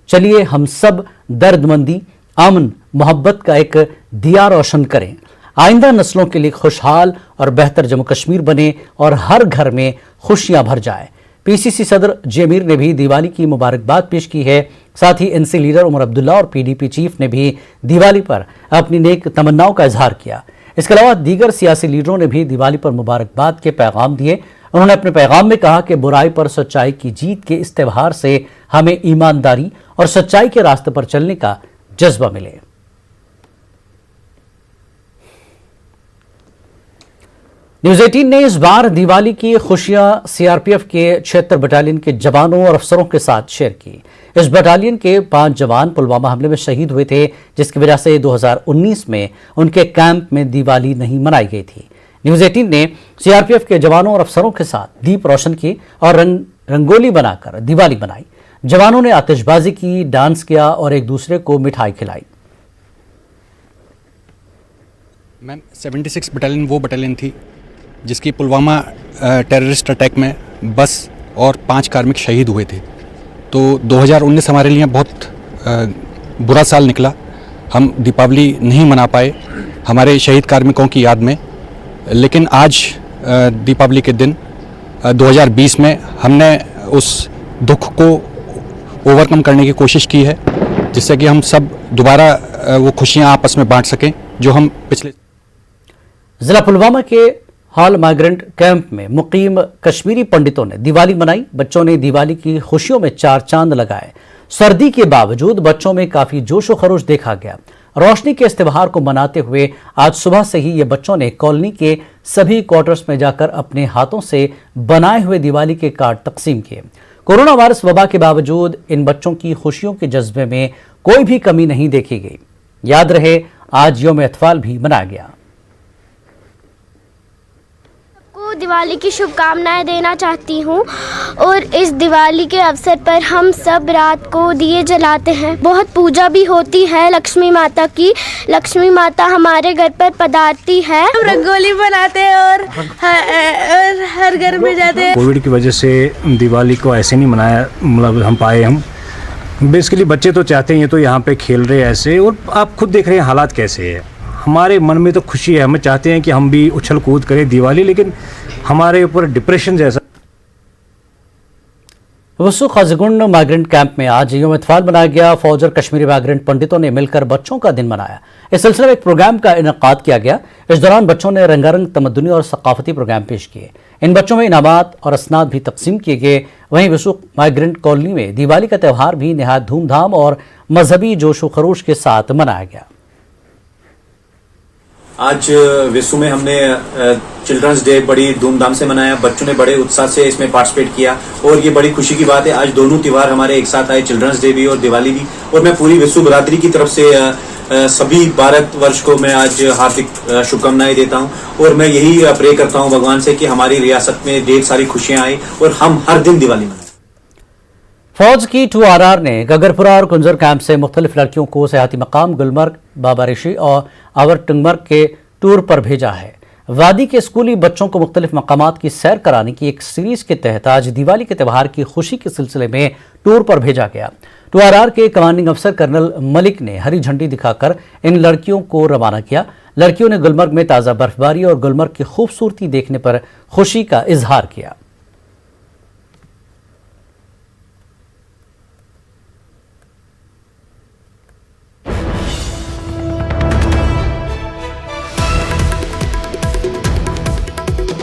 चलिए हम सब दर्दमंदी, अमन मोहब्बत का एक दिया रोशन करें, आइंदा नस्लों के लिए खुशहाल और बेहतर जम्मू कश्मीर बने और हर घर में खुशियां भर जाए। पीसीसी सदर जमीर ने भी दिवाली की मुबारकबाद पेश की है। साथ ही एनसी लीडर उमर अब्दुल्ला और पीडीपी चीफ ने भी दिवाली पर अपनी नेक तमन्नाओं का इजहार किया। इसके अलावा दीगर सियासी लीडरों ने भी दिवाली पर मुबारकबाद के पैगाम दिए। उन्होंने अपने पैगाम में कहा कि बुराई पर सच्चाई की जीत के इस त्यौहार से हमें ईमानदारी और सच्चाई के रास्ते पर चलने का जज्बा मिले। न्यूज़ 18 ने इस बार दिवाली की खुशियां सीआरपीएफ के 76 बटालियन के जवानों और अफसरों के साथ शेयर की। इस बटालियन के 5 जवान पुलवामा हमले में शहीद हुए थे, जिसकी वजह से 2019 में उनके कैंप में दिवाली नहीं मनाई गई थी। न्यूज़ 18 ने सीआरपीएफ के जवानों और अफसरों के साथ दीप रोशन किए और रंगोली बनाकर दिवाली मनाई। जवानों ने आतिशबाजी की, डांस किया और एक दूसरे को मिठाई खिलाई। मैम 76 बटालियन वो बटालियन थी जिसकी पुलवामा टेररिस्ट अटैक में बस और 5 कार्मिक शहीद हुए थे। तो 2019 हमारे लिए बहुत बुरा साल निकला। हम दीपावली नहीं मना पाए हमारे शहीद कार्मिकों की याद में, लेकिन आज दीपावली के दिन 2020 में हमने उस दुख को ओवरकम करने की कोशिश की है, जिससे कि हम सब दोबारा वो खुशियां आपस में बांट सकें जो हम पिछले। जिला पुलवामा के हॉल माइग्रेंट कैंप में मुकीम कश्मीरी पंडितों ने दिवाली मनाई। बच्चों ने दिवाली की खुशियों में 4 चांद लगाए। सर्दी के बावजूद बच्चों में काफी जोश और खरोश देखा गया। रोशनी के इस त्योहार को मनाते हुए आज सुबह से ही ये बच्चों ने कॉलोनी के सभी क्वार्टर्स में जाकर अपने हाथों से बनाए हुए दिवाली के कार्ड तकसीम किए। कोरोना वायरस वबा के बावजूद इन बच्चों की खुशियों के जज्बे में कोई भी कमी नहीं देखी गई। याद रहे, आज यौम अतफाल भी मनाया गया। दिवाली की शुभकामनाएं देना चाहती हूँ और इस दिवाली के अवसर पर हम सब रात को दिए जलाते हैं। बहुत पूजा भी होती है लक्ष्मी माता की। लक्ष्मी माता हमारे घर पर पधारती है। हम रंगोली बनाते हैं और हर घर में जाते हैं। कोविड की वजह से दिवाली को ऐसे नहीं मनाया मतलब हम पाए। हम बेसिकली बच्चे तो चाहते हैं ये तो यहाँ पे खेल रहे हैं ऐसे, और आप खुद देख रहे हैं हालात कैसे है। हमारे मन में तो खुशी है, हम चाहते हैं कि हम भी उछल कूद करें दिवाली, लेकिन हमारे ऊपर डिप्रेशन जैसा। वसु खाजगुंड माइग्रेंट कैंप में आज यौम अतफाल मनाया गया। फौज और कश्मीरी माइग्रेंट पंडितों ने मिलकर बच्चों का दिन मनाया। इस सिलसिले में एक प्रोग्राम का इनेकाद किया गया। इस दौरान बच्चों ने रंगारंग तमद्दुनी और सकाफती प्रोग्राम पेश किए। इन बच्चों में इनामात और असनाद भी तकसीम किए गए। वहीं वसु माइग्रेंट कॉलोनी में दिवाली का त्यौहार भी निहायत धूमधाम और मजहबी जोश व खरोश के साथ मनाया गया। आज विश्व में हमने चिल्ड्रंस डे बड़ी धूमधाम से मनाया। बच्चों ने बड़े उत्साह से इसमें पार्टिसिपेट किया और ये बड़ी खुशी की बात है। आज दोनों त्योहार हमारे एक साथ आए, चिल्ड्रंस डे भी और दिवाली भी। और मैं पूरी विश्व बिरादरी की तरफ से सभी भारतवर्ष को मैं आज हार्दिक शुभकामनाएं देता हूं और मैं यही प्रे करता हूं भगवान से कि हमारी रियासत में ढेर सारी खुशियां आए और हम हर दिन दिवाली मनाएं। फौज की 2RR ने गगरपुरा और कुंजर कैंप से मुख्तलिफ लड़कियों को सियाहती मकाम गुलमर्ग, बाबा ऋषि और आवर टंगमर्ग के टूर पर भेजा है। वादी के स्कूली बच्चों को मुख्तलिफ मकामात की सैर कराने की एक सीरीज के तहत आज दिवाली के त्यौहार की खुशी के सिलसिले में टूर पर भेजा गया। 2RR के कमांडिंग अफसर कर्नल मलिक ने हरी झंडी दिखाकर इन लड़कियों को रवाना किया। लड़कियों ने गुलमर्ग में ताज़ा बर्फबारी और गुलमर्ग की खूबसूरती देखने पर खुशी का इजहार किया।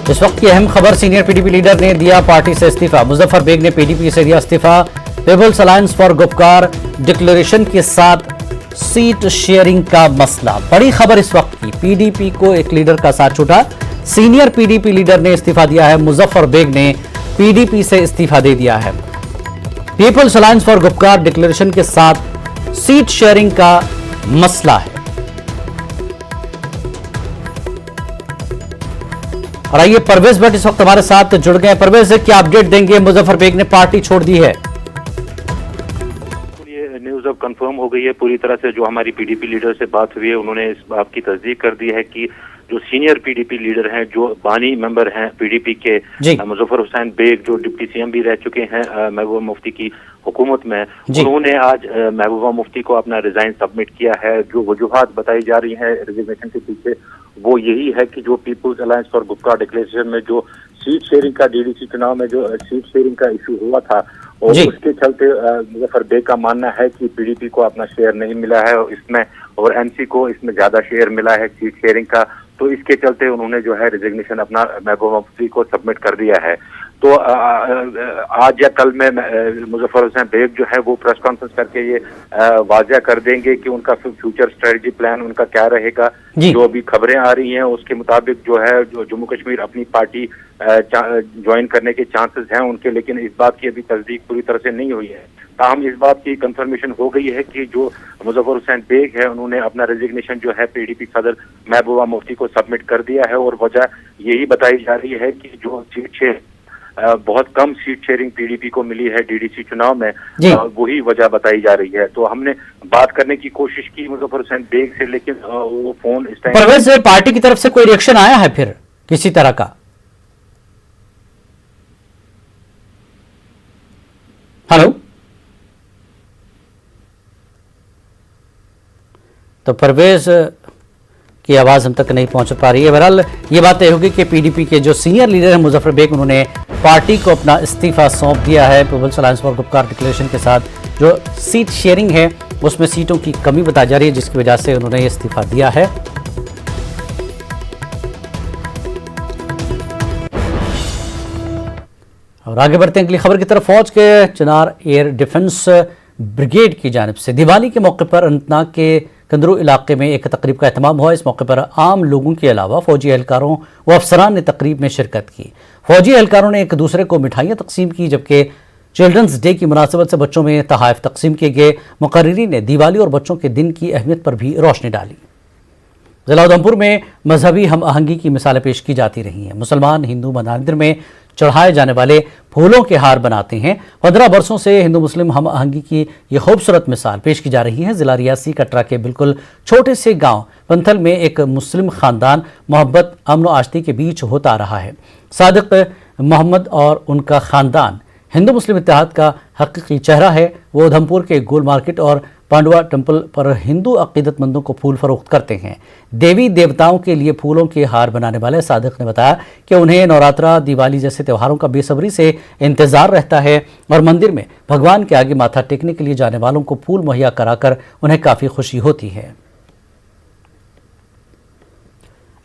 इस वक्त की अहम खबर, सीनियर पीडीपी लीडर ने दिया पार्टी से इस्तीफा। मुजफ्फर बेग ने पीडीपी से दिया इस्तीफा। People's alliance for Gupkar declaration के साथ सीट शेयरिंग का मसला। बड़ी खबर इस वक्त की, पीडीपी को एक लीडर का साथ छूटा। सीनियर पीडीपी लीडर ने इस्तीफा दिया है। मुजफ्फर बेग ने पीडीपी से इस्तीफा दे दिया है। People's alliance for Gupkar declaration के साथ सीट शेयरिंग का मसला है। और आइए परवेज भट्ट इस वक्त हमारे साथ जुड़ गए। परवेज, क्या अपडेट देंगे? मुजफ्फर बेग ने पार्टी छोड़ दी है। ये न्यूज अब कंफर्म हो गई है पूरी तरह से। जो हमारी पीडीपी लीडर से बात हुई है उन्होंने इस बात की तस्दीक कर दी है कि जो सीनियर पीडीपी लीडर हैं, जो बानी मेंबर हैं पीडीपी के, मुजफ्फर हुसैन बेग जो डिप्टी सीएम भी रह चुके हैं महबूबा मुफ्ती की हुकूमत में, उन्होंने आज महबूबा मुफ्ती को अपना रिजाइन सबमिट किया है। जो वजूहात बताई जा रही है रिजिग्नेशन के पीछे वो यही है कि जो people's alliance for Gupkar declaration में जो सीट शेयरिंग का डीडीसी चुनाव में जो सीट शेयरिंग का इशू हुआ था और उसके चलते मुजफ्फर बेग का मानना है कि पीडीपी को अपना शेयर नहीं मिला है और इसमें और एमसी को इसमें ज्यादा शेयर मिला है सीट शेयरिंग का, तो इसके चलते उन्होंने जो है रिजिग्नेशन अपना महबूबा मुफ्ती को सबमिट कर दिया है। तो आज या कल में मुजफ्फर हुसैन बेग जो है वो प्रेस कॉन्फ्रेंस करके ये वाज़ह कर देंगे कि उनका फ्यूचर स्ट्रेटजी प्लान उनका क्या रहेगा। जो अभी खबरें आ रही हैं उसके मुताबिक जो है जो जम्मू कश्मीर अपनी पार्टी ज्वाइन करने के चांसेस हैं उनके, लेकिन इस बात की अभी तस्दीक पूरी तरह से नहीं हुई है। ताहम इस बात की कंफर्मेशन हो गई है कि जो मुजफ्फर हुसैन बेग है उन्होंने अपना रेजिग्नेशन जो है पीडीपी सदर महबूबा मुफ्ती को सबमिट कर दिया है और वजह यही बताई जा रही है कि जो सीट शेयर बहुत कम सीट शेयरिंग पीडीपी को मिली है डीडीसी चुनाव में, वही वजह बताई जा रही है। तो हमने बात करने की कोशिश की मुजफ्फर हुसैन बेग से, लेकिन वो फोन इस टाइम परवेज पार्टी की तरफ से कोई रिएक्शन आया है फिर किसी तरह का? हेलो, तो परवेज की आवाज हम तक नहीं पहुंच पा रही है। बहरहाल ये बात तय होगी कि पीडीपी के जो सीनियर लीडर हैं मुजफ्फर बेग, उन्होंने पार्टी को अपना इस्तीफा सौंप दिया है। People's alliance for Gupkar declaration के साथ जो सीट शेयरिंग है उसमें सीटों की कमी बताई जा रही है, जिसकी वजह से उन्होंने इस्तीफा दिया है। और आगे बढ़ते हैं अगली खबर की तरफ। फौज के चिनार एयर डिफेंस ब्रिगेड की जानिब से दिवाली के मौके पर अनंतनाग के कंदरू इलाके में एक तकरीब का एहतमाम हुआ। इस मौके पर आम लोगों के अलावा फौजी एहलकारों व अफसरान ने तकरीब में शिरकत की। फौजी एहलकारों ने एक दूसरे को मिठाइयाँ तकसीम की, जबकि चिल्ड्रंस डे की मुनासिबत से बच्चों में तोहफ़े तकसीम किए गए। मुकर्रिरीन ने दिवाली और बच्चों के दिन की अहमियत पर भी रोशनी डाली। जिला उधमपुर में मजहबी हम आहंगी की मिसालें पेश की जाती रही हैं। मुसलमान हिंदू मंदिर में चढ़ाए जाने वाले फूलों के हार बनाते हैं। 15 बरसों से हिंदू मुस्लिम हम आहंगी की ये खूबसूरत मिसाल पेश की जा रही है। जिला रियासी कटरा के बिल्कुल छोटे से गांव पंथल में एक मुस्लिम खानदान मोहब्बत अमन व आश्ती के बीच होता आ रहा है। सादिक मोहम्मद और उनका खानदान हिंदू मुस्लिम इत्तेहाद का हकीकी चेहरा है। वो उधमपुर के गोल मार्केट और पांडवा टेम्पल पर हिंदू अकीदतमंदों को फूल फरोख्त करते हैं। देवी देवताओं के लिए फूलों के हार बनाने वाले सादिक ने बताया कि उन्हें नवरात्रा दिवाली जैसे त्योहारों का बेसब्री से इंतजार रहता है और मंदिर में भगवान के आगे माथा टेकने के लिए जाने वालों को फूल मुहैया कराकर उन्हें काफ़ी खुशी होती है।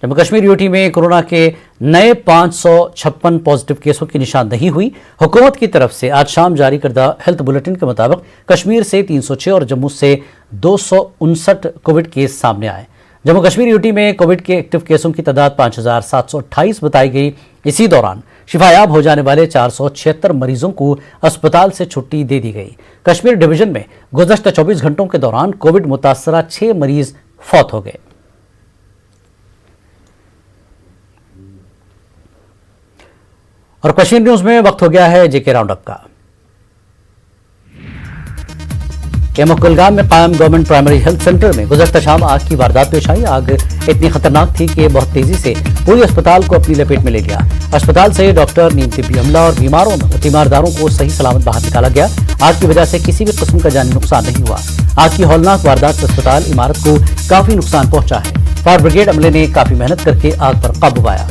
जम्मू कश्मीर यूटी में कोरोना के नए 556 पॉजिटिव केसों की निशानदही हुई। हुकूमत की तरफ से आज शाम जारी करदा हेल्थ बुलेटिन के मुताबिक कश्मीर से 306 और जम्मू से 259 कोविड केस सामने आए। जम्मू कश्मीर यूटी में कोविड के एक्टिव केसों की तादाद 5728 बताई गई। इसी दौरान शिफायाब हो जाने वाले 476 मरीजों को अस्पताल से छुट्टी दे दी गई। कश्मीर डिवीजन में गुज़श्ता 24 घंटों के दौरान कोविड मुतासरा 6 मरीज फौत हो गए। और कश्मीर न्यूज में वक्त हो गया है जेके राउंडअप का। कुलगाम में कायम गवर्नमेंट प्राइमरी हेल्थ सेंटर में गुज़श्ता शाम आग की वारदात पेश आई। आग इतनी खतरनाक थी कि बहुत तेजी से पूरी अस्पताल को अपनी लपेट में ले गया। अस्पताल से डॉक्टर, नीम तिब्बी अमला और तीमारदारों को सही सलामत बाहर निकाला गया। आग की वजह से किसी भी किस्म का जानी नुकसान नहीं हुआ। आग की हौलनाक वारदात से अस्पताल इमारत को काफी नुकसान पहुंचा है। फायर ब्रिगेड अमले ने काफी मेहनत करके आग पर काबू पाया।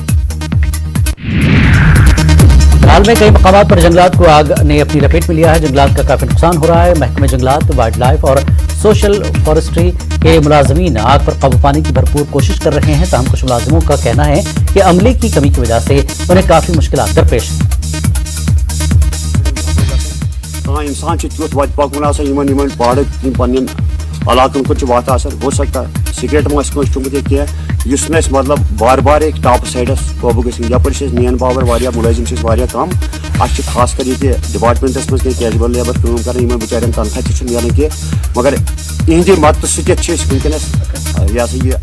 हाल में कई मकामात पर जंगलात को आग ने अपनी लपेट में लिया है। जंगलात का काफी नुकसान हो रहा है। महकमे जंगलात, वाइल्ड लाइफ और सोशल फॉरेस्ट्री के मुलाजमीन आग पर काबू पाने की भरपूर कोशिश कर रहे हैं। ताहम कुछ मुलाजिमों का कहना है कि अमले की कमी की वजह से उन्हें काफी मुश्किलात दरपेश हैं। इंसान तुत पाड़ पन्न इलाकन कुछ वात हो सकता है सिगरेट मे चुमुत क्या मतलब बार बार एक टॉप साइडस काबू गप मेन पावर मुलाजिम कम अच्छे खास कर ये डिपार्टमेंटस मज कैजुअल लेबर कम कर बेचारे तनख्वाह मिलान की मगर इहंद मदद वनकस ये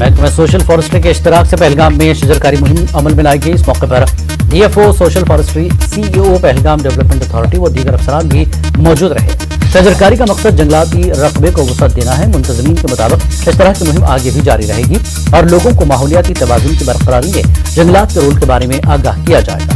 महकमा सोशल फॉरेस्ट्री के इश्तराक से पहलगाम में शजरकारी मुहिम अमल में लाई गई। इस मौके पर DFO social forestry, CEO Pahalgam development authority व दीगर अफसरान भी मौजूद रहे। शजरकारी का मकसद जंगलाती रकबे को वसअत देना है। मुंतजमीन के मुताबिक इस तरह की मुहिम आगे भी जारी रहेगी और लोगों को माहौलियाती तवाज़ुन की बरकरारी में जंगलात के रोल के बारे में आगाह किया जाएगा।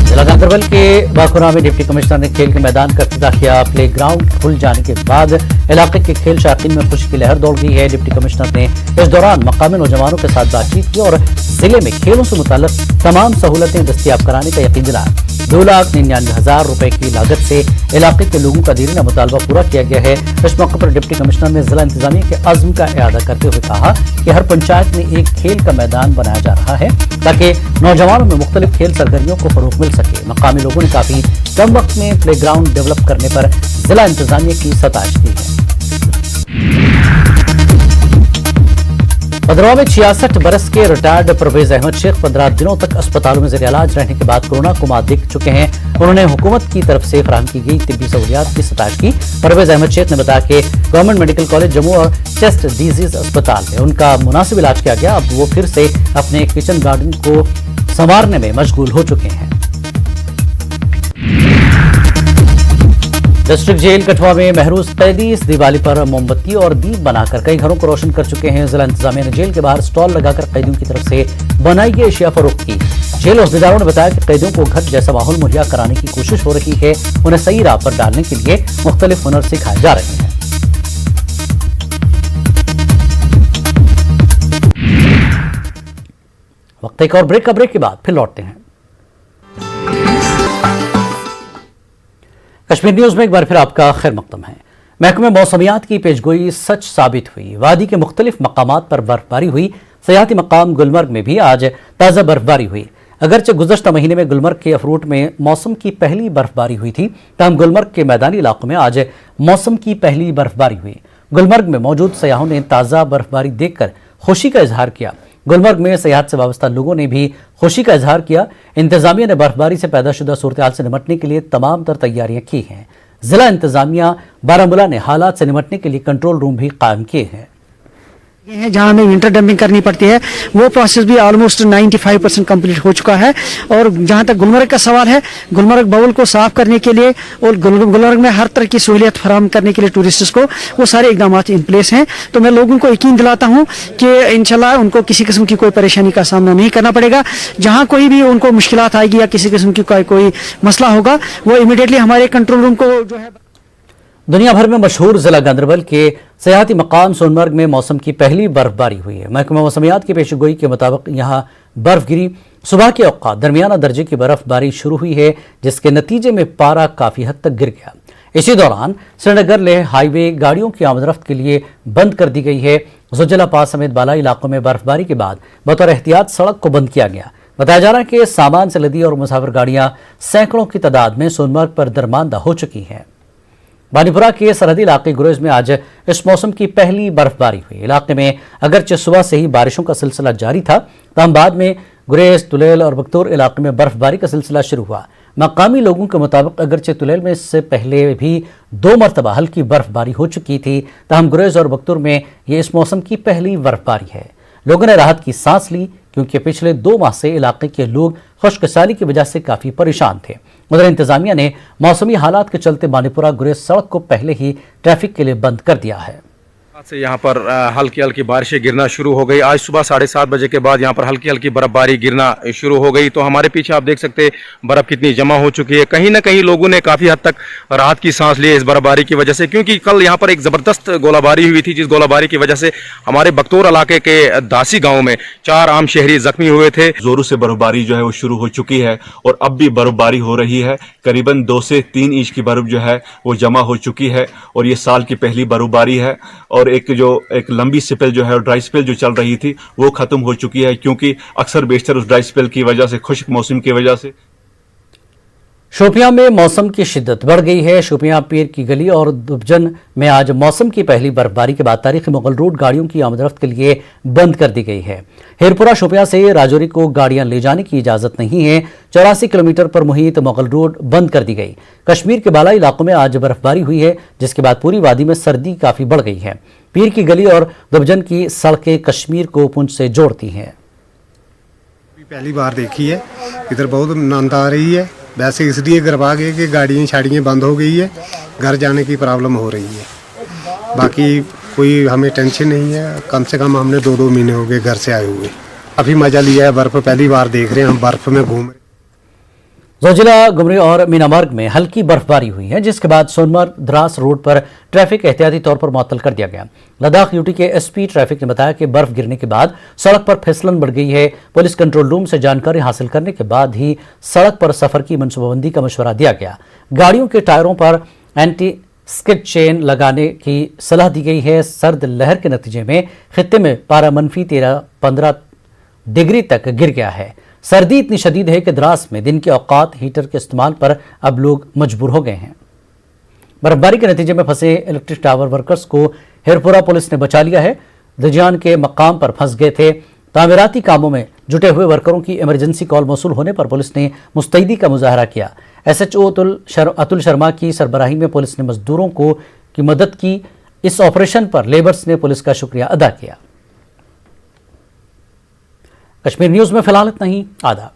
जिला गांधरबल के बाकुरा में डिप्टी कमिश्नर ने खेल के मैदान का इफ्तिताह किया। प्ले ग्राउंड खुल जाने के बाद इलाके के खेल शायकीन में खुशी की लहर दौड़ गई है। डिप्टी कमिश्नर ने इस दौरान मकामी नौजवानों के साथ बातचीत की और जिले में खेलों से मुताल्लिक तमाम सहूलतें दस्तयाब कराने का यकीन दिलाया। 2,99,000 रुपए की लागत से इलाके के लोगों का देरीना मुतालबा पूरा किया गया है। इस मौके पर डिप्टी कमिश्नर ने जिला इंतजामिया के अज़्म का इआदा करते हुए कहा कि हर पंचायत में एक खेल का मैदान बनाया जा रहा है ताकि नौजवानों में मुख्तलिफ खेल सरगर्मियों को फरोग मिल सके। मकामी लोगों ने काफी कम वक्त में प्ले ग्राउंड डेवलप करने पर जिला इंतजामिया की सताइश की है। भद्रवाह में 66 बरस के रिटायर्ड परवेज अहमद शेख 15 दिनों तक अस्पतालों में ज़ेर इलाज रहने के बाद कोरोना को मात देख चुके हैं। उन्होंने हुकूमत की तरफ से फराहम की गई तिब्बी सहूलियात की सताइश की। परवेज अहमद शेख ने बताया कि गवर्नमेंट मेडिकल कॉलेज जम्मू और चेस्ट डिजीज अस्पताल में उनका मुनासिब इलाज किया गया। अब वो फिर से अपने किचन गार्डन को संवारने में मशगूल हो चुके हैं। डिस्ट्रिक्ट जेल कठुआ में महरूज कैदी इस दिवाली पर मोमबत्ती और दीप बनाकर कई घरों को रोशन कर चुके हैं। जिला इंतजामिया ने जेल के बाहर स्टॉल लगाकर कैदियों की तरफ से बनाई गई अशिया फरोख्त की। जेल अहदेदारों ने बताया कि कैदियों को घर जैसा माहौल मुहैया कराने की कोशिश हो रही है। उन्हें सही राह पर डालने के लिए मुख्तलिफ हुनर सिखाए जा रहे हैं। वक्त एक और ब्रेक का ब्रेक के बाद फिर लौटते हैं। कश्मीर न्यूज में एक बार फिर आपका खैर मकदम है। महकमे मौसमियात की पेशगोई सच साबित हुई। वादी के मुख्तलिफ मकामात पर बर्फबारी हुई। सयाहती मकाम गुलमर्ग में भी आज ताज़ा बर्फबारी हुई। अगरचे गुज़श्ता महीने में गुलमर्ग के अफरूट में मौसम की पहली बर्फबारी हुई थी, तमाम गुलमर्ग के मैदानी इलाकों में आज मौसम की पहली बर्फबारी हुई। गुलमर्ग में मौजूद सयाहों ने ताज़ा बर्फबारी देखकर खुशी का इजहार किया। गुलमर्ग में सेहत से वाबस्ता लोगों ने भी खुशी का इजहार किया। इंतजामिया ने बर्फबारी से पैदा शुदा सूरत-ए-हाल से निमटने के लिए तमाम तर तैयारियां की हैं। जिला इंतजामिया बारामूला ने हालात से निमटने के लिए कंट्रोल रूम भी कायम किए हैं। जहाँ हमें विंटर डंपिंग करनी पड़ती है वो प्रोसेस भी ऑलमोस्ट 95% कंप्लीट हो चुका है। और जहाँ तक गुलमर्ग का सवाल है, गुलमर्ग बाउल को साफ करने के लिए और गुलमर्ग में हर तरह की सहूलियत फराहम करने के लिए टूरिस्ट्स को वो सारे इकदाम इन प्लेस हैं। तो मैं लोगों को यकीन दिलाता हूँ कि इंशाल्लाह उनको किसी किस्म की कोई परेशानी का सामना नहीं करना पड़ेगा। जहाँ कोई भी उनको मुश्किलात आएगी या किसी किस्म की कोई मसला होगा वो इमीडिएटली हमारे कंट्रोल रूम को जो है। दुनिया भर में मशहूर जिला गांधरबल के सयाहती मकाम सोनमर्ग में मौसम की पहली बर्फबारी हुई है। महकमा मौसमियात की पेशगोई के मुताबिक यहाँ बर्फ गिरी। सुबह के औक़ात दरमियाना दर्जे की बर्फबारी शुरू हुई है, जिसके नतीजे में पारा काफ़ी हद तक गिर गया। इसी दौरान श्रीनगर लेह हाईवे गाड़ियों की आमदरफ्त के लिए बंद कर दी गई है। जुजला पास समेत बालाई इलाकों में बर्फबारी के बाद बतौर एहतियात सड़क को बंद किया गया। बताया जा रहा है कि सामान से लदी और मुसाफिर गाड़ियाँ सैकड़ों की तादाद में सोनमर्ग पर दरमानदा हो चुकी हैं। बानीपुरा के सरहदी इलाके गुरेज में आज इस मौसम की पहली बर्फबारी हुई। इलाके में अगरचे सुबह से ही बारिशों का सिलसिला जारी था, तमाम बाद में गुरेज, तुलेल और बख्तूर इलाके में बर्फबारी का सिलसिला शुरू हुआ। मकामी लोगों के मुताबिक अगरचे तुलेल में इससे पहले भी 2 मरतबा हल्की बर्फबारी हो चुकी थी, तहम गुरेज और बख्तूर में ये इस मौसम की पहली बर्फबारी है। लोगों ने राहत की सांस ली क्योंकि पिछले 2 माह से इलाके के लोग खुशकसाली की वजह से काफ़ी परेशान थे। उधर इंतजामिया ने मौसमी हालात के चलते बानीपुरा गुरेज सड़क को पहले ही ट्रैफिक के लिए बंद कर दिया है। से यहाँ पर हल्की हल्की बारिशें गिरना शुरू हो गई। आज सुबह 7:30 बजे के बाद यहाँ पर हल्की हल्की बर्फबारी गिरना शुरू हो गई। तो हमारे पीछे आप देख सकते हैं बर्फ कितनी जमा हो चुकी है। कहीं ना कहीं लोगों ने काफ़ी हद तक राहत की सांस ली है इस बर्फबारी की वजह से, क्योंकि कल यहाँ पर एक ज़बरदस्त गोलाबारी हुई थी, जिस गोलाबारी की वजह से हमारे बख्तौर इलाके के दासी गाँव में 4 आम शहरी जख्मी हुए थे। जोरों से बर्फबारी जो है वो शुरू हो चुकी है और अब भी बर्फबारी हो रही है। करीबन 2 से 3 इंच की बर्फ जो है वो जमा हो चुकी है और ये साल की पहली बर्फबारी है। और एक लंबी स्पेल जो है ड्राई स्पेल जो चल रही थी वो खत्म हो चुकी है, क्योंकि अक्सर बेशतर उस ड्राई स्पेल की वजह से, खुश्क मौसम की वजह से शोपियां में मौसम की शिद्दत बढ़ गई है। शोपियां पीर की गली और दुबजन में आज मौसम की पहली बर्फबारी के बाद तारीखी मुगल रोड गाड़ियों की आमदरफ्त के लिए बंद कर दी गई है। हेरपुरा शोपियां से राजौरी को गाड़ियां ले जाने की इजाजत नहीं है। 84 किलोमीटर पर मुहित मुगल रोड बंद कर दी गई। कश्मीर के बालाई इलाकों में आज बर्फबारी हुई है, जिसके बाद पूरी वादी में सर्दी काफी बढ़ गई है। पीर की गली और दुबजन की सड़कें कश्मीर को पुंछ से जोड़ती हैं। पहली बार देखी है, इधर बहुत आनंद आ रही है, वैसे इसलिए गरबा गए कि गाड़ियाँ छाड़ियाँ बंद हो गई है, घर जाने की प्रॉब्लम हो रही है। बाकी कोई हमें टेंशन नहीं है। कम से कम हमने 2-2 महीने हो गए घर से आए हुए। काफ़ी मज़ा लिया है, बर्फ़ पहली बार देख रहे हैं हम, बर्फ़ में घूम रहे। जोजिला, गुमरी और मीनामर्ग में हल्की बर्फबारी हुई है, जिसके बाद सोनमर्ग द्रास रोड पर ट्रैफिक एहतियाती तौर पर मुअत्तल कर दिया गया। लद्दाख यूटी के एसपी ट्रैफिक ने बताया कि बर्फ गिरने के बाद सड़क पर फिसलन बढ़ गई है। पुलिस कंट्रोल रूम से जानकारी हासिल करने के बाद ही सड़क पर सफर की मनसूबाबंदी का मशवरा दिया गया। गाड़ियों के टायरों पर एंटी स्किड चेन लगाने की सलाह दी गई है। सर्द लहर के नतीजे में खित्ते में पारा -13-15 डिग्री तक गिर गया है। सर्दी इतनी शदीद है कि द्रास में दिन के औकात हीटर के इस्तेमाल पर अब लोग मजबूर हो गए हैं। बर्फबारी के नतीजे में फंसे इलेक्ट्रिक टावर वर्कर्स को हिरपुरा पुलिस ने बचा लिया है। दजियान के मकाम पर फंस गए थे। तामीराती कामों में जुटे हुए वर्करों की इमरजेंसी कॉल मौसूल होने पर पुलिस ने मुस्तैदी का मुजाहरा किया। SHO अतुल शर्मा की सरबराही में पुलिस ने मजदूरों की मदद की। इस ऑपरेशन पर लेबर्स ने पुलिस का शुक्रिया अदा किया। कश्मीर न्यूज़ में फिलहाल इतना ही। आदाब।